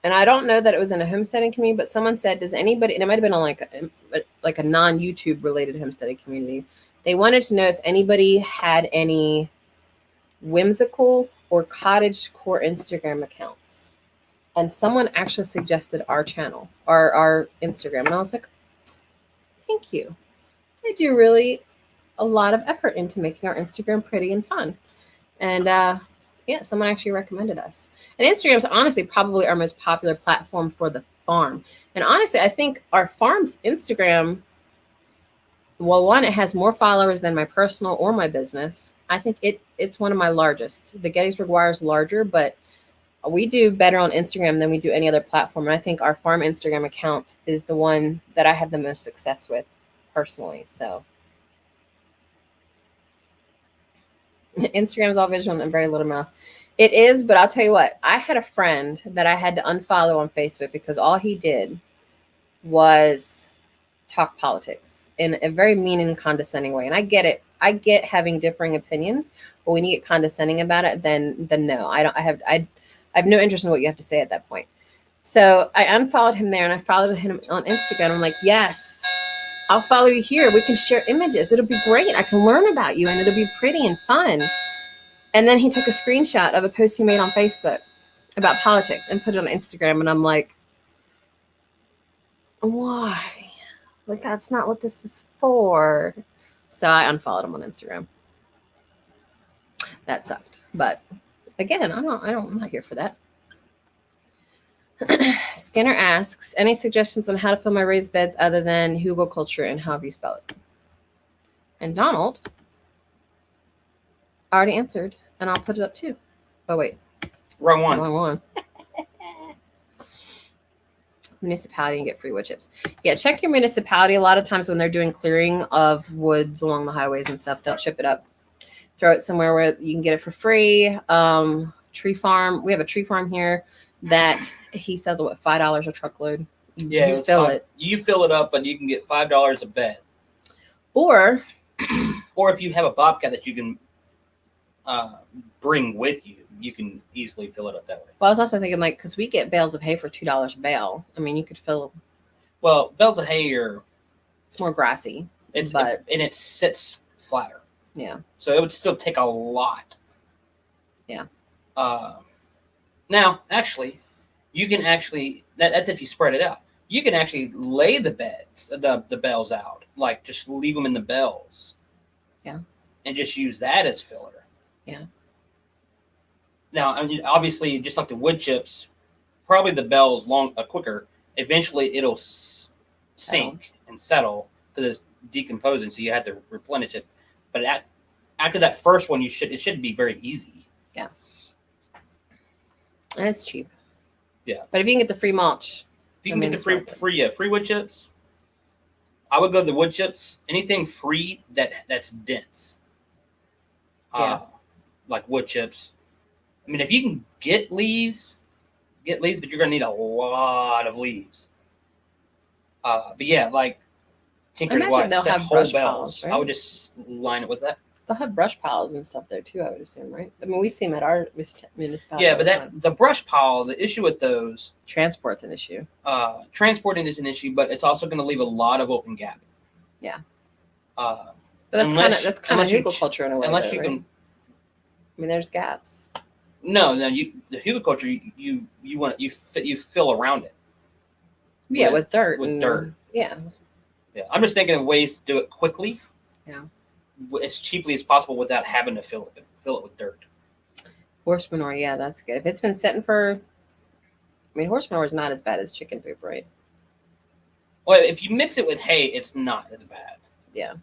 and I don't know that it was in a homesteading community, but someone said, does anybody, and it might have been on like a non-YouTube related homesteading community. They wanted to know if anybody had any whimsical or cottagecore Instagram accounts. And someone actually suggested our channel, our Instagram. And I was like, thank you. I do really a lot of effort into making our Instagram pretty and fun. And yeah, someone actually recommended us. And Instagram is honestly probably our most popular platform for the farm. And honestly, I think our farm Instagram, well, one, it has more followers than my personal or my business. I think it's one of my largest. The Gettysburg Wire is larger, but we do better on Instagram than we do any other platform. And I think our farm Instagram account is the one that I have the most success with personally. So Instagram is all visual and very little mouth. It is, but I'll tell you what, I had a friend that I had to unfollow on Facebook because all he did was talk politics in a very mean and condescending way. And I get it. I get having differing opinions, but when you get condescending about it, then no, I have no interest in what you have to say at that point. So I unfollowed him there and I followed him on Instagram. I'm like, yes, I'll follow you here. We can share images. It'll be great. I can learn about you and it'll be pretty and fun. And then he took a screenshot of a post he made on Facebook about politics and put it on Instagram. And I'm like, why? Like, that's not what this is for. So I unfollowed him on Instagram. That sucked. But again, I'm not here for that. Skinner asks, any suggestions on how to fill my raised beds other than 𝙒𝘼𝙔𝙎 and however you spell it? And Donald already answered, and I'll put it up too. Oh, wait. Wrong one. Wrong one. Municipality and get free wood chips. Yeah, check your municipality. A lot of times when they're doing clearing of woods along the highways and stuff, they'll ship it up. Throw it somewhere where you can get it for free. Tree farm. We have a tree farm here that he sells what, $5 a truckload. Yeah, you fill it. You fill it up, and you can get $5 a bed. Or if you have a bobcat that you can bring with you, you can easily fill it up that way. Well, I was also thinking, like, because we get bales of hay for $2 a bale. I mean, you could fill. Well, bales of hay are It's more grassy. and it sits flatter. Yeah. So it would still take a lot. Yeah. Now, actually, you can that's if you spread it out. You can actually lay the beds, the bales out, like just leave them in the bales. Yeah. And just use that as filler. Yeah. Now, I mean, obviously, just like the wood chips, probably the bales quicker. Eventually, it'll sink and settle because it's decomposing, so you have to replenish it. But after that first one, it should be very easy. Yeah. And it's cheap. Yeah. But if you can get the free mulch. If you can get the free wood chips, I would go to the wood chips. Anything free that's dense. Yeah. Like wood chips. I mean, if you can get leaves, but you're gonna need a lot of leaves. But yeah, like Tinker's Wife they'll said, have whole brush bells. piles, right? I would just line it with that. They'll have brush piles and stuff there too, I would assume, right? I mean, we see them at our municipality. Yeah, but the brush pile, the issue with those, transport's an issue. Transporting is an issue, but it's also going to leave a lot of open gap. Yeah. But that's kind of hugelculture in a way. Unless though, you right? can. I mean, there's gaps. No, the hugelculture you fill around it. Yeah, with dirt. With dirt. Yeah. Yeah, I'm just thinking of ways to do it quickly. Yeah. As cheaply as possible without having to fill it with dirt. Horse manure, yeah, that's good. If it's been sitting for, I mean, horse manure is not as bad as chicken poop, right? Well, if you mix it with hay, it's not as bad. Yeah.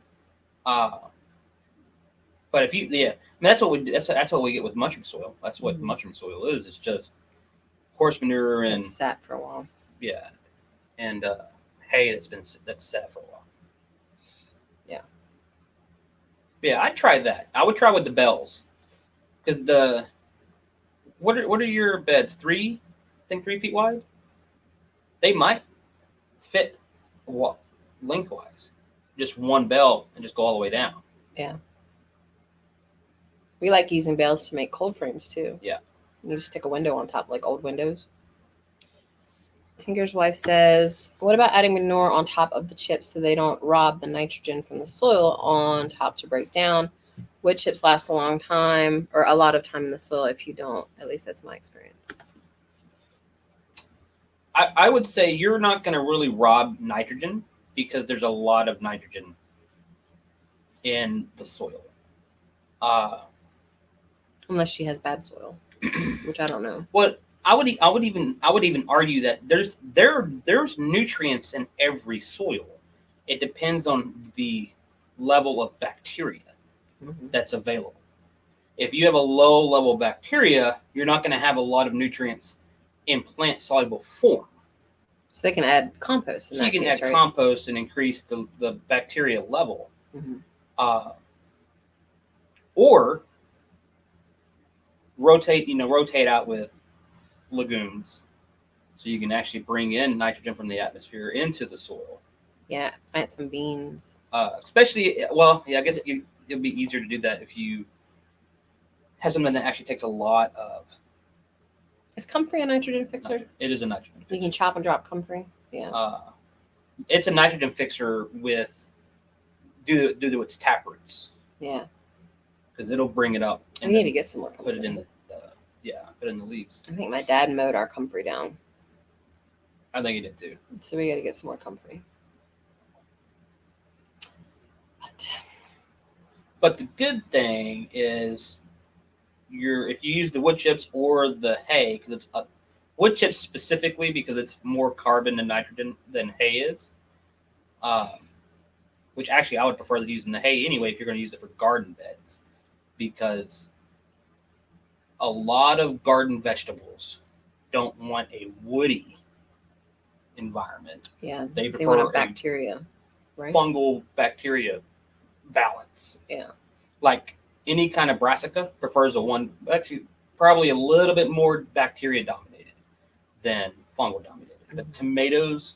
But if you, I mean, that's what we do. That's what we get with mushroom soil. That's what mushroom soil is. It's just horse manure and it's sat for a while. Yeah, and hay that's sat for a while. Yeah. Yeah, I'd try that. I would try with the bells, because what are your beds? 3 feet wide. They might fit lengthwise, just one bell and just go all the way down. Yeah. We like using bales to make cold frames too. Yeah. You just stick a window on top, like old windows. Tinker's Wife says, what about adding manure on top of the chips so they don't rob the nitrogen from the soil on top to break down? Wood chips last a long time or a lot of time in the soil if you don't. At least that's my experience. I would say you're not going to really rob nitrogen because there's a lot of nitrogen in the soil. Unless she has bad soil, which I don't know. Well, I would even argue that there's nutrients in every soil. It depends on the level of bacteria that's available. If you have a low level of bacteria, you're not going to have a lot of nutrients in plant soluble form. So they can add compost. So you can add compost and increase the bacteria level, or rotate out with legumes, so you can actually bring in nitrogen from the atmosphere into the soil. Yeah, plant some beans. Especially, well, yeah, I guess it'll be easier to do that if you have something that actually takes a lot of. Is comfrey a nitrogen fixer? It is a nitrogen fixer. You can chop and drop comfrey. Yeah. It's a nitrogen fixer due to its tap roots. Yeah. Because it'll bring it up. We need to get some more comfrey. Put it in put it in the leaves. I think my dad mowed our comfrey down. I think he did too. So we got to get some more comfrey. But the good thing is, if you use the wood chips or the hay, because it's wood chips specifically because it's more carbon and nitrogen than hay is. Which actually I would prefer using the hay anyway if you're going to use it for garden beds, because a lot of garden vegetables don't want a woody environment. Yeah, they want a bacteria, right? Fungal bacteria balance. Yeah, like any kind of brassica prefers probably a little bit more bacteria dominated than fungal dominated. But tomatoes,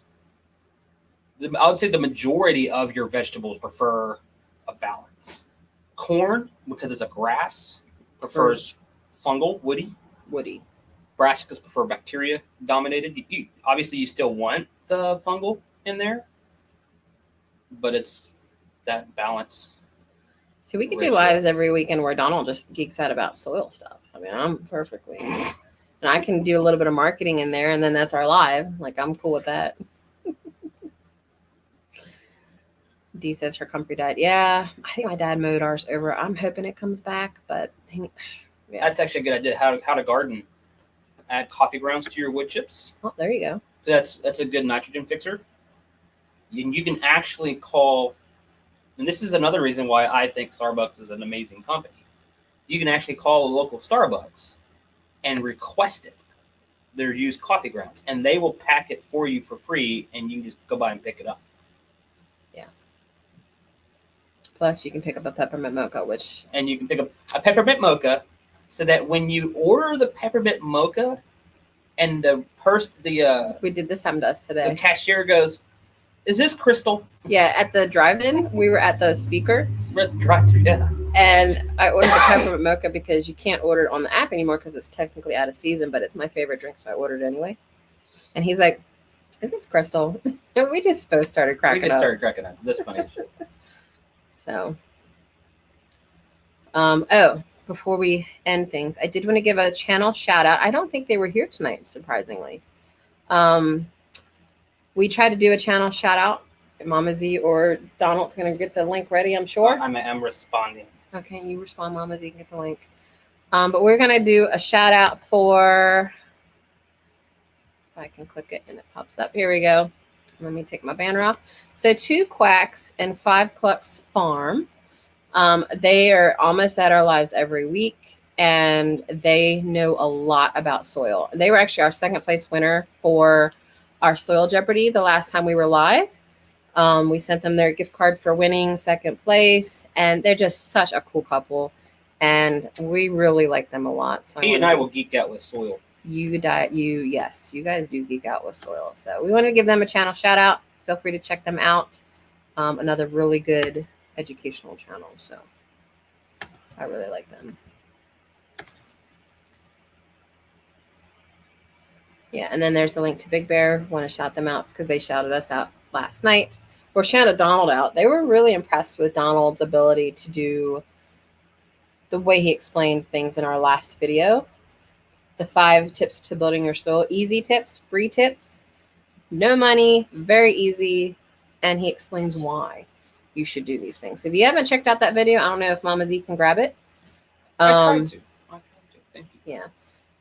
I would say the majority of your vegetables prefer a balance. Corn, because it's a grass, prefers fungal, woody. Woody. Brassicas prefer bacteria dominated. Obviously you still want the fungal in there, but it's that balance. See, we could do ratio. lives every weekend where Donald just geeks out about soil stuff. I mean, I'm perfectly, and I can do a little bit of marketing in there, and then that's our live. Like, I'm cool with that. Dee says her comfrey died. Yeah, I think my dad mowed ours over. I'm hoping it comes back, but yeah. That's actually a good idea. How to garden. Add coffee grounds to your wood chips. Oh, there you go. That's a good nitrogen fixer. You can actually call, and this is another reason why I think Starbucks is an amazing company. You can actually call a local Starbucks and request it. Their used coffee grounds, and they will pack it for you for free, and you can just go by and pick it up. Yeah. Plus, you can pick up a peppermint mocha, and you can pick up a peppermint mocha, so that when you order the peppermint mocha, and we did this happen to us today. The cashier goes, "Is this Crystal?" Yeah, at the drive-in, we were at the speaker. We're at the drive-thru, yeah. And I ordered the peppermint mocha because you can't order it on the app anymore because it's technically out of season, but it's my favorite drink, so I ordered it anyway. And he's like, "Is this Crystal?" And we just both started cracking up. We just started cracking up. That's funny. So, before we end things, I did want to give a channel shout out. I don't think they were here tonight, surprisingly. We tried to do a channel shout out. Mama Z or Donald's going to get the link ready, I'm sure. I'm responding. Okay, you respond, Mama Z, can get the link. But we're going to do a shout out for, if I can click it and it pops up. Here we go. Let me take my banner off. So 2 Quacks and 5 Clucks Farm. They are almost at our lives every week, and they know a lot about soil. They were actually our 2nd place winner for our Soil Jeopardy the last time we were live. We sent them their gift card for winning 2nd place, and they're just such a cool couple, and we really like them a lot. So he and I will geek out with soil. Yes, you guys do geek out with soil. So we want to give them a channel shout out. Feel free to check them out. Another really good educational channel. So I really like them. Yeah, and then there's the link to Big Bear. Want to shout them out because they shouted us out last night. Or shouted Donald out. They were really impressed with Donald's ability to do the way he explained things in our last video. The 5 tips to building your soil. Easy tips, free tips, no money, very easy. And he explains why you should do these things. If you haven't checked out that video, I don't know if Mama Z can grab it. I tried to. Thank you. Yeah.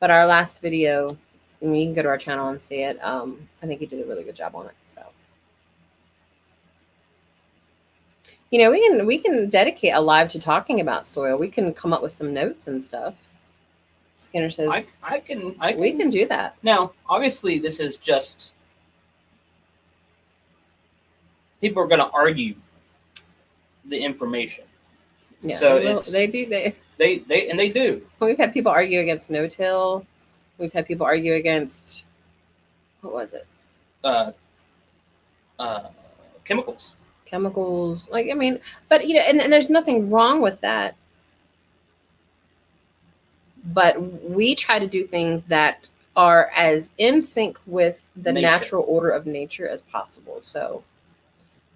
But our last video, I mean, you can go to our channel and see it. I think he did a really good job on it. So, you know, we can dedicate a live to talking about soil. We can come up with some notes and stuff. Skinner says we can do that. Now, obviously, this is just people are going to argue the information. Yeah, so they do. They do. We've had people argue against no-till. We've had people argue against, what was it? Chemicals. Like, I mean, but, you know, and there's nothing wrong with that. But we try to do things that are as in sync with the natural order of nature as possible. So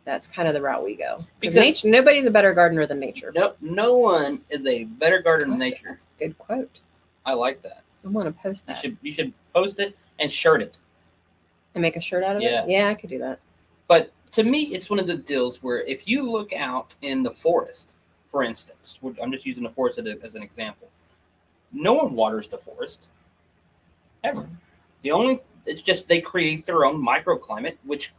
that's kind of the route we go. Because nature, nobody's a better gardener than nature. No one is a better gardener than nature. That's a good quote. I like that. I want to post that. You should post it and shirt it. And make a shirt out of it? Yeah, I could do that. But to me, it's one of the deals where if you look out in the forest, for instance, I'm just using the forest as an example. No one waters the forest ever. It's just they create their own microclimate, which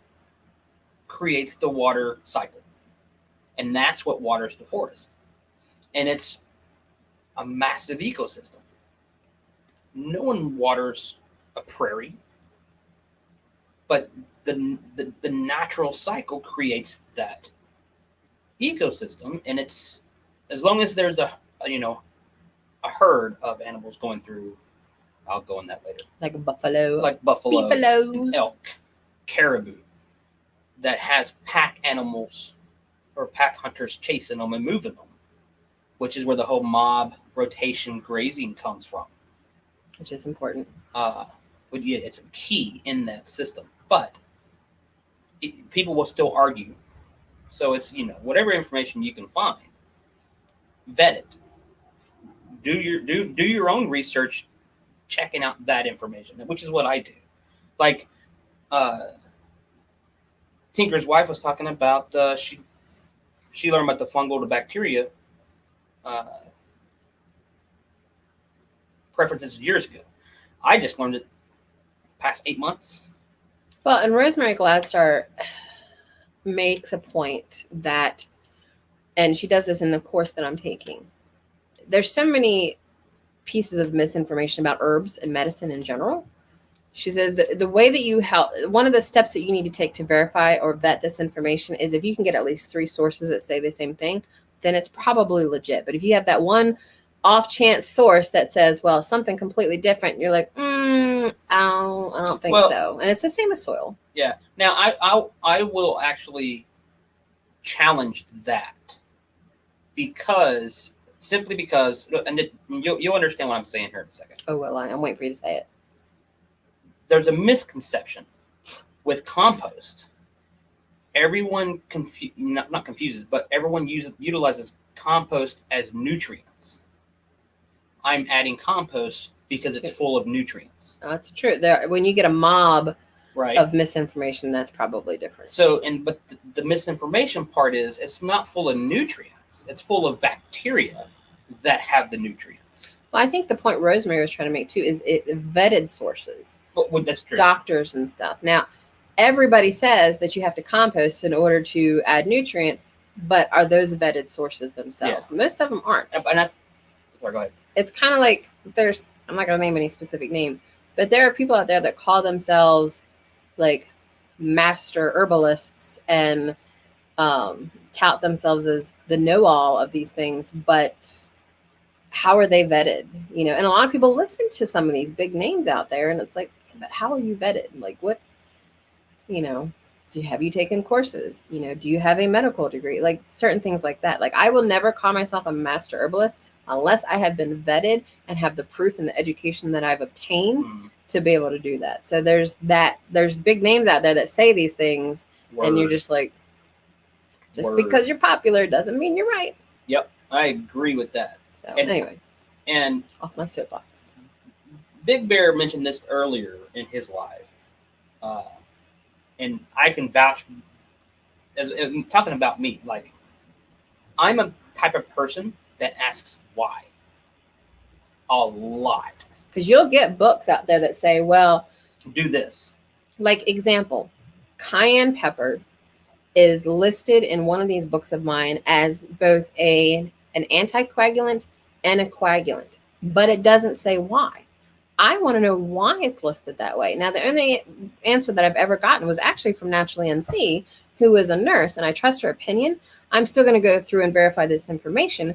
creates the water cycle. And that's what waters the forest. And it's a massive ecosystem. No one waters a prairie, but the natural cycle creates that ecosystem. And it's, as long as there's a herd of animals going through, I'll go on that later. Like buffalo, beefaloes, elk, caribou, that has pack animals or pack hunters chasing them and moving them, which is where the whole mob rotation grazing comes from. Which is important. But yeah, it's a key in that system. But people will still argue. So it's, whatever information you can find, vet it. Do your own research, checking out that information, which is what I do. Like Tinker's wife was talking about, she learned about the fungal to bacteria preferences years ago. I just learned it past 8 months. Well, and Rosemary Gladstar makes a point that, and she does this in the course that I'm taking, there's so many pieces of misinformation about herbs and medicine in general. She says that the way that you help, one of the steps that you need to take to verify or vet this information is if you can get at least 3 sources that say the same thing, then it's probably legit. But if you have that one off chance source that says, well, something completely different, you're like, I don't think so. And it's the same as soil. Yeah. Now I will actually challenge that simply because, and you'll understand what I'm saying here in a second. Oh, well, I'm waiting for you to say it. There's a misconception with compost. Everyone not confuses, but everyone utilizes compost as nutrients. I'm adding compost because it's full of nutrients. Oh, that's true. When you get a mob right. of misinformation, that's probably different. So, but the misinformation part is it's not full of nutrients. It's full of bacteria that have the nutrients. Well, I think the point Rosemary was trying to make too is it vetted sources. Well, that's true. Doctors and stuff. Now, everybody says that you have to compost in order to add nutrients, but are those vetted sources themselves? Yeah. Most of them aren't. Sorry, go ahead. It's kind of like I'm not going to name any specific names, but there are people out there that call themselves like master herbalists and tout themselves as the know-all of these things, but how are they vetted? And a lot of people listen to some of these big names out there, and it's like, but how are you vetted? Like, what, have you taken courses? Do you have a medical degree? Like certain things like that. Like I will never call myself a master herbalist unless I have been vetted and have the proof and the education that I've obtained to be able to do that. So there's big names out there that say these things. Word. And you're just like, just because you're popular doesn't mean you're right. Yep. I agree with that. So anyway, and off my soapbox. Big Bear mentioned this earlier in his live. And I can vouch, as talking about me, like I'm a type of person that asks why a lot. Because you'll get books out there that say, well, do this. Like example, cayenne pepper is listed in one of these books of mine as both an anticoagulant and a coagulant, but it doesn't say why. I want to know why it's listed that way. Now, the only answer that I've ever gotten was actually from Naturally NC, who is a nurse, and I trust her opinion. I'm still going to go through and verify this information.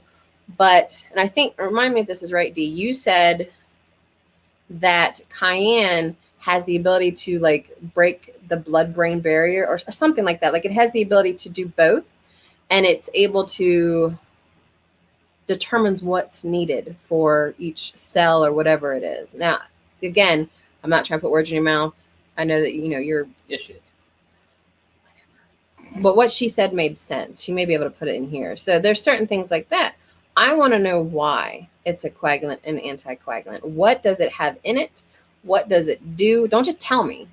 But, and I think, remind me if this is right, Dee, you said that cayenne has the ability to like break the blood-brain barrier or something like that. Like it has the ability to do both, and it's able to determines what's needed for each cell or whatever it is. Now, again, I'm not trying to put words in your mouth. I know that, your issues. But what she said made sense. She may be able to put it in here. So there's certain things like that. I want to know why it's a coagulant and anticoagulant. What does it have in it? What does it do? Don't just tell me.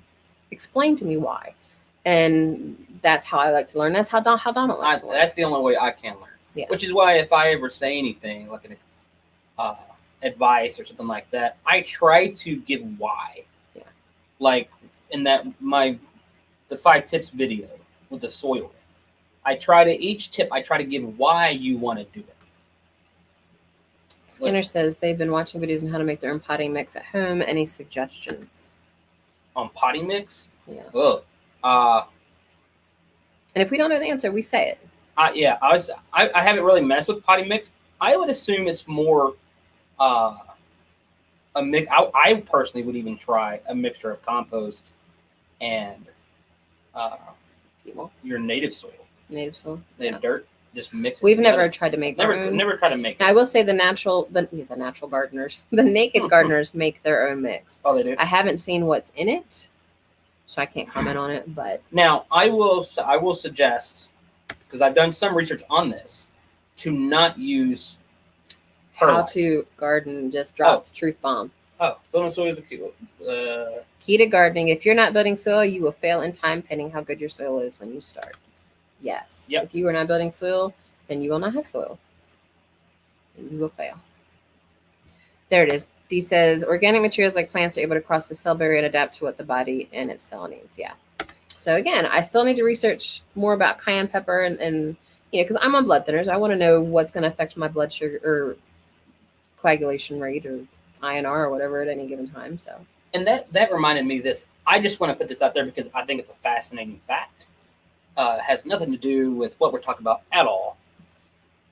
Explain to me why. And that's how I like to learn. That's how Donald likes to learn. That's the only way I can learn. Yeah. Which is why if I ever say anything like an advice or something like that, I try to give why. Yeah. Like in the 5 tips video with the soil, each tip I try to give why you want to do it. Skinner says they've been watching videos on how to make their own potting mix at home. Any suggestions? On potting mix? Yeah. Ugh. And if we don't know the answer, we say it. I haven't really messed with potting mix. I would assume it's more a mix. I personally would even try a mixture of compost and your native soil. Native soil. Native dirt. just mix it. We've together. never tried to make our own. Never tried to make Now, it. I will say the natural gardeners, the naked gardeners make their own mix. Oh, they do. I haven't seen what's in it, so I can't comment on it. But now I will suggest, because I've done some research on this, to not use how to garden just dropped truth bomb. Oh, building soil is a key. Key to gardening: if you're not building soil, you will fail in time, pending how good your soil is when you start. Yes. Yep. If you are not building soil, then you will not have soil. And you will fail. There it is. D says organic materials like plants are able to cross the cell barrier and adapt to what the body and its cell needs. Yeah. So again, I still need to research more about cayenne pepper and because I'm on blood thinners. I want to know what's going to affect my blood sugar or coagulation rate or INR or whatever at any given time. So. And that reminded me of this. I just want to put this out there because I think it's a fascinating fact. It has nothing to do with what we're talking about at all,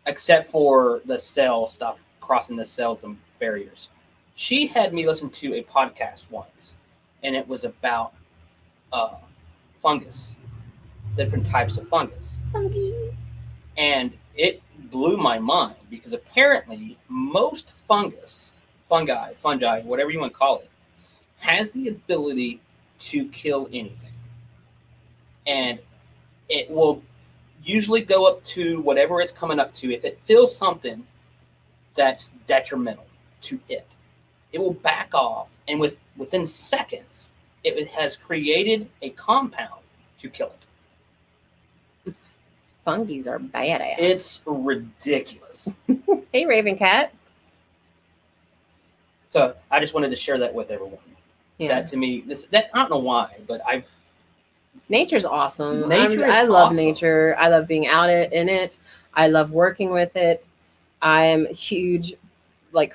except for the cell stuff, crossing the cells and barriers. She had me listen to a podcast once, and it was about fungus, different types of fungus. And it blew my mind because apparently most fungi, whatever you want to call it, has the ability to kill anything. And it will usually go up to whatever it's coming up to. If it feels something that's detrimental to it, it will back off. And within seconds, it has created a compound to kill it. Fungies are badass. It's ridiculous. Hey, Raven Cat. So I just wanted to share that with everyone. Yeah. That to me, I don't know why, but Nature's awesome. I love nature. I love being out in it. I love working with it. I'm a huge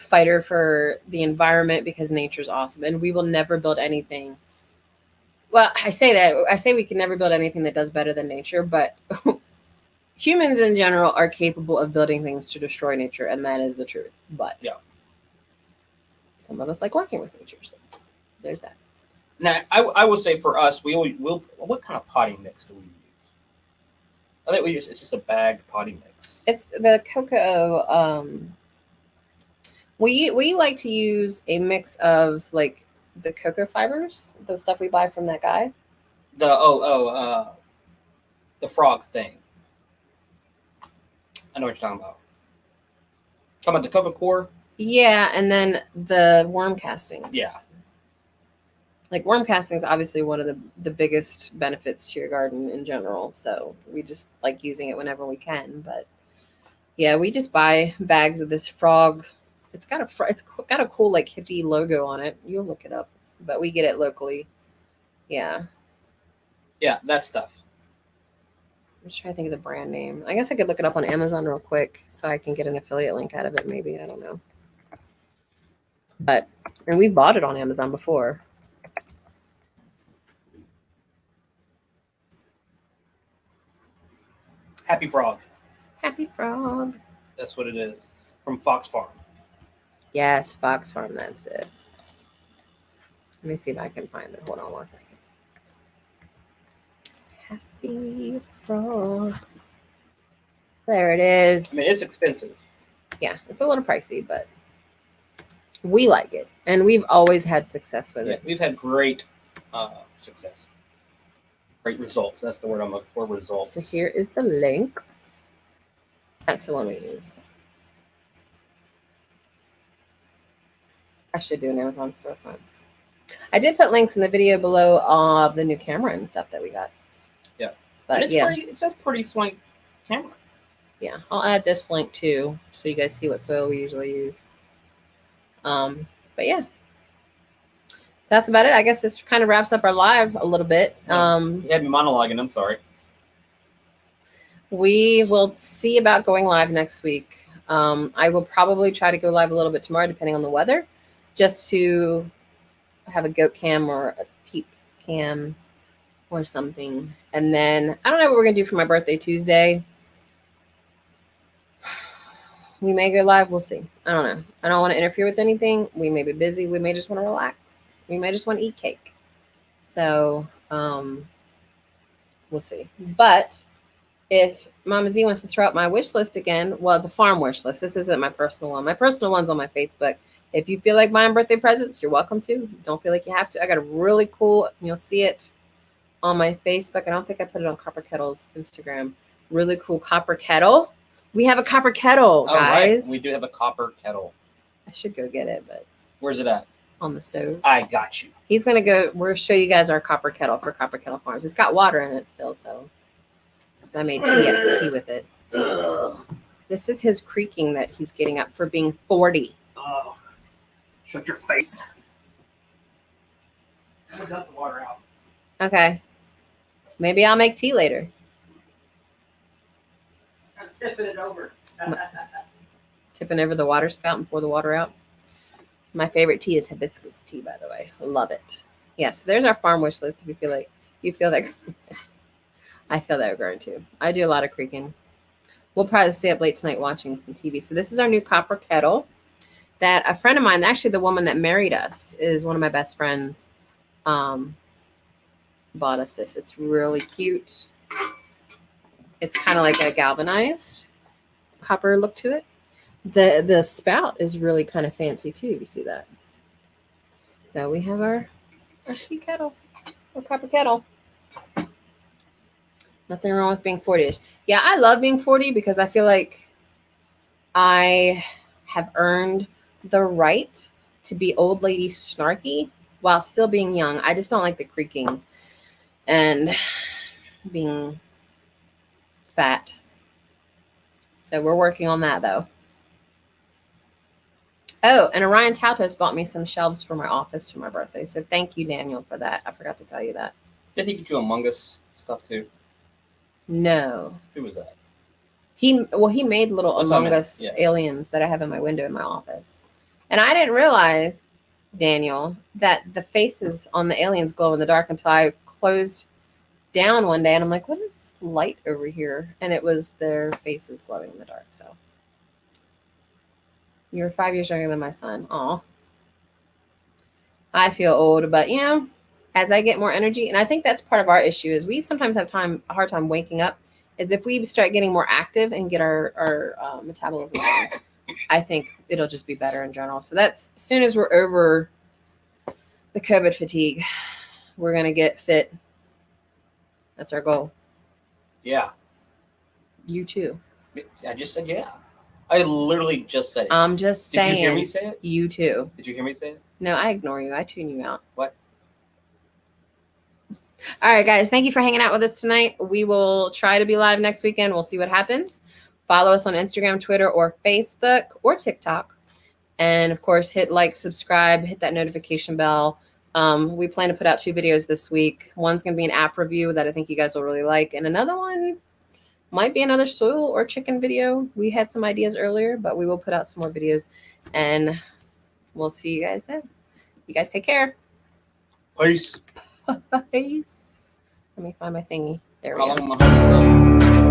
fighter for the environment because nature's awesome, and we will never build anything. Well, I say we can never build anything that does better than nature, but humans in general are capable of building things to destroy nature, and that is the truth. But yeah, some of us like working with nature, so there's that. Now, I will say for us, we'll what kind of potting mix do we use? I think it's just a bagged potting mix. It's the cocoa. We like to use a mix of the cocoa fibers, the stuff we buy from that guy. The frog thing. I know what you're talking about. Talking about the cocoa core? Yeah, and then the worm castings. Yeah. Worm castings, obviously one of the biggest benefits to your garden in general. So we just like using it whenever we can. But yeah, we just buy bags of this frog. It's got a cool hippie logo on it. You'll look it up, but we get it locally. Yeah. Yeah, that stuff. I'm just trying to think of the brand name. I guess I could look it up on Amazon real quick so I can get an affiliate link out of it. Maybe, I don't know. And we bought it on Amazon before. Happy Frog. Happy Frog. That's what it is. From Fox Farm. Yes, Fox Farm. That's it. Let me see if I can find it. Hold on one second. Happy Frog. There it is. I mean, it's expensive. Yeah, it's a little pricey, but we like it. And we've always had success with it. We've had great success. Great results. That's the word I'm looking for, results. So here is the link. That's the one we use. I should do an Amazon storefront. I did put links in the video below of the new camera and stuff that we got. Yeah. But it's a pretty swank camera. Yeah, I'll add this link too, so you guys see what soil we usually use. But yeah. So that's about it. I guess this kind of wraps up our live a little bit. You had me monologuing. I'm sorry. We will see about going live next week. I will probably try to go live a little bit tomorrow, depending on the weather, just to have a goat cam or a peep cam or something. And then I don't know what we're going to do for my birthday Tuesday. We may go live. We'll see. I don't know. I don't want to interfere with anything. We may be busy. We may just want to relax. We may just want to eat cake. So we'll see. But if Mama Z wants to throw up my wish list again, well, the farm wish list. This isn't my personal one. My personal one's on my Facebook. If you feel like buying birthday presents, you're welcome to. Don't feel like you have to. I got a really cool, you'll see it on my Facebook. I don't think I put it on Copper Kettle's Instagram. Really cool copper kettle. We have a copper kettle, guys. Right. We do have a copper kettle. I should go get it, but Where's it at? on the stove. I got you. He's gonna go. We'll show you guys our copper kettle for Copper Kettle Farms. It's got water in it still, so I made tea with it. This is his creaking that he's getting up for being 40. Oh, shut your face. I'm gonna dump the water out. Okay, maybe I'll make tea later. I'm tipping it over. Tipping over the water spout and pour the water out. My favorite tea is hibiscus tea, by the way. Love it. Yes, there's our farm wish list. If you feel that, I feel that regard too. I do a lot of creaking. We'll probably stay up late tonight watching some TV. So this is our new copper kettle that a friend of mine, actually the woman that married us, is one of my best friends. Bought us this. It's really cute. It's kind of like a galvanized copper look to it. The spout is really kind of fancy too. You see that? So we have our sweet kettle, our copper kettle. Nothing wrong with being 40ish. Yeah, I love being 40 because I feel like I have earned the right to be old lady snarky while still being young. I just don't like the creaking and being fat. So we're working on that though. Oh, and Orion Tautos bought me some shelves for my office for my birthday. So thank you, Daniel, for that. I forgot to tell you that. Didn't he get you Among Us stuff too? No. Who was that? He made little That's Among Us aliens that I have in my window in my office. And I didn't realize, Daniel, that the faces on the aliens glow in the dark until I closed down one day and I'm like, what is this light over here? And it was their faces glowing in the dark. So you're 5 years younger than my son. Aw. I feel old, but you know, as I get more energy, and I think that's part of our issue is we sometimes have a hard time waking up, is if we start getting more active and get our metabolism going, I think it'll just be better in general. So that's as soon as we're over the COVID fatigue, we're going to get fit. That's our goal. Yeah. You too. I just said yeah. I literally just said it. I'm just saying. Did you hear me say it? You too. Did you hear me say it? No, I ignore you. I tune you out. What? All right, guys. Thank you for hanging out with us tonight. We will try to be live next weekend. We'll see what happens. Follow us on Instagram, Twitter, or Facebook, or TikTok. And, of course, hit like, subscribe, hit that notification bell. We plan to put out 2 videos this week. One's going to be an app review that I think you guys will really like. And another one might be another soil or chicken video. We had some ideas earlier, but we will put out some more videos. And we'll see you guys then. You guys take care. Peace. Peace. Let me find my thingy. There we How go. long am I holding this up?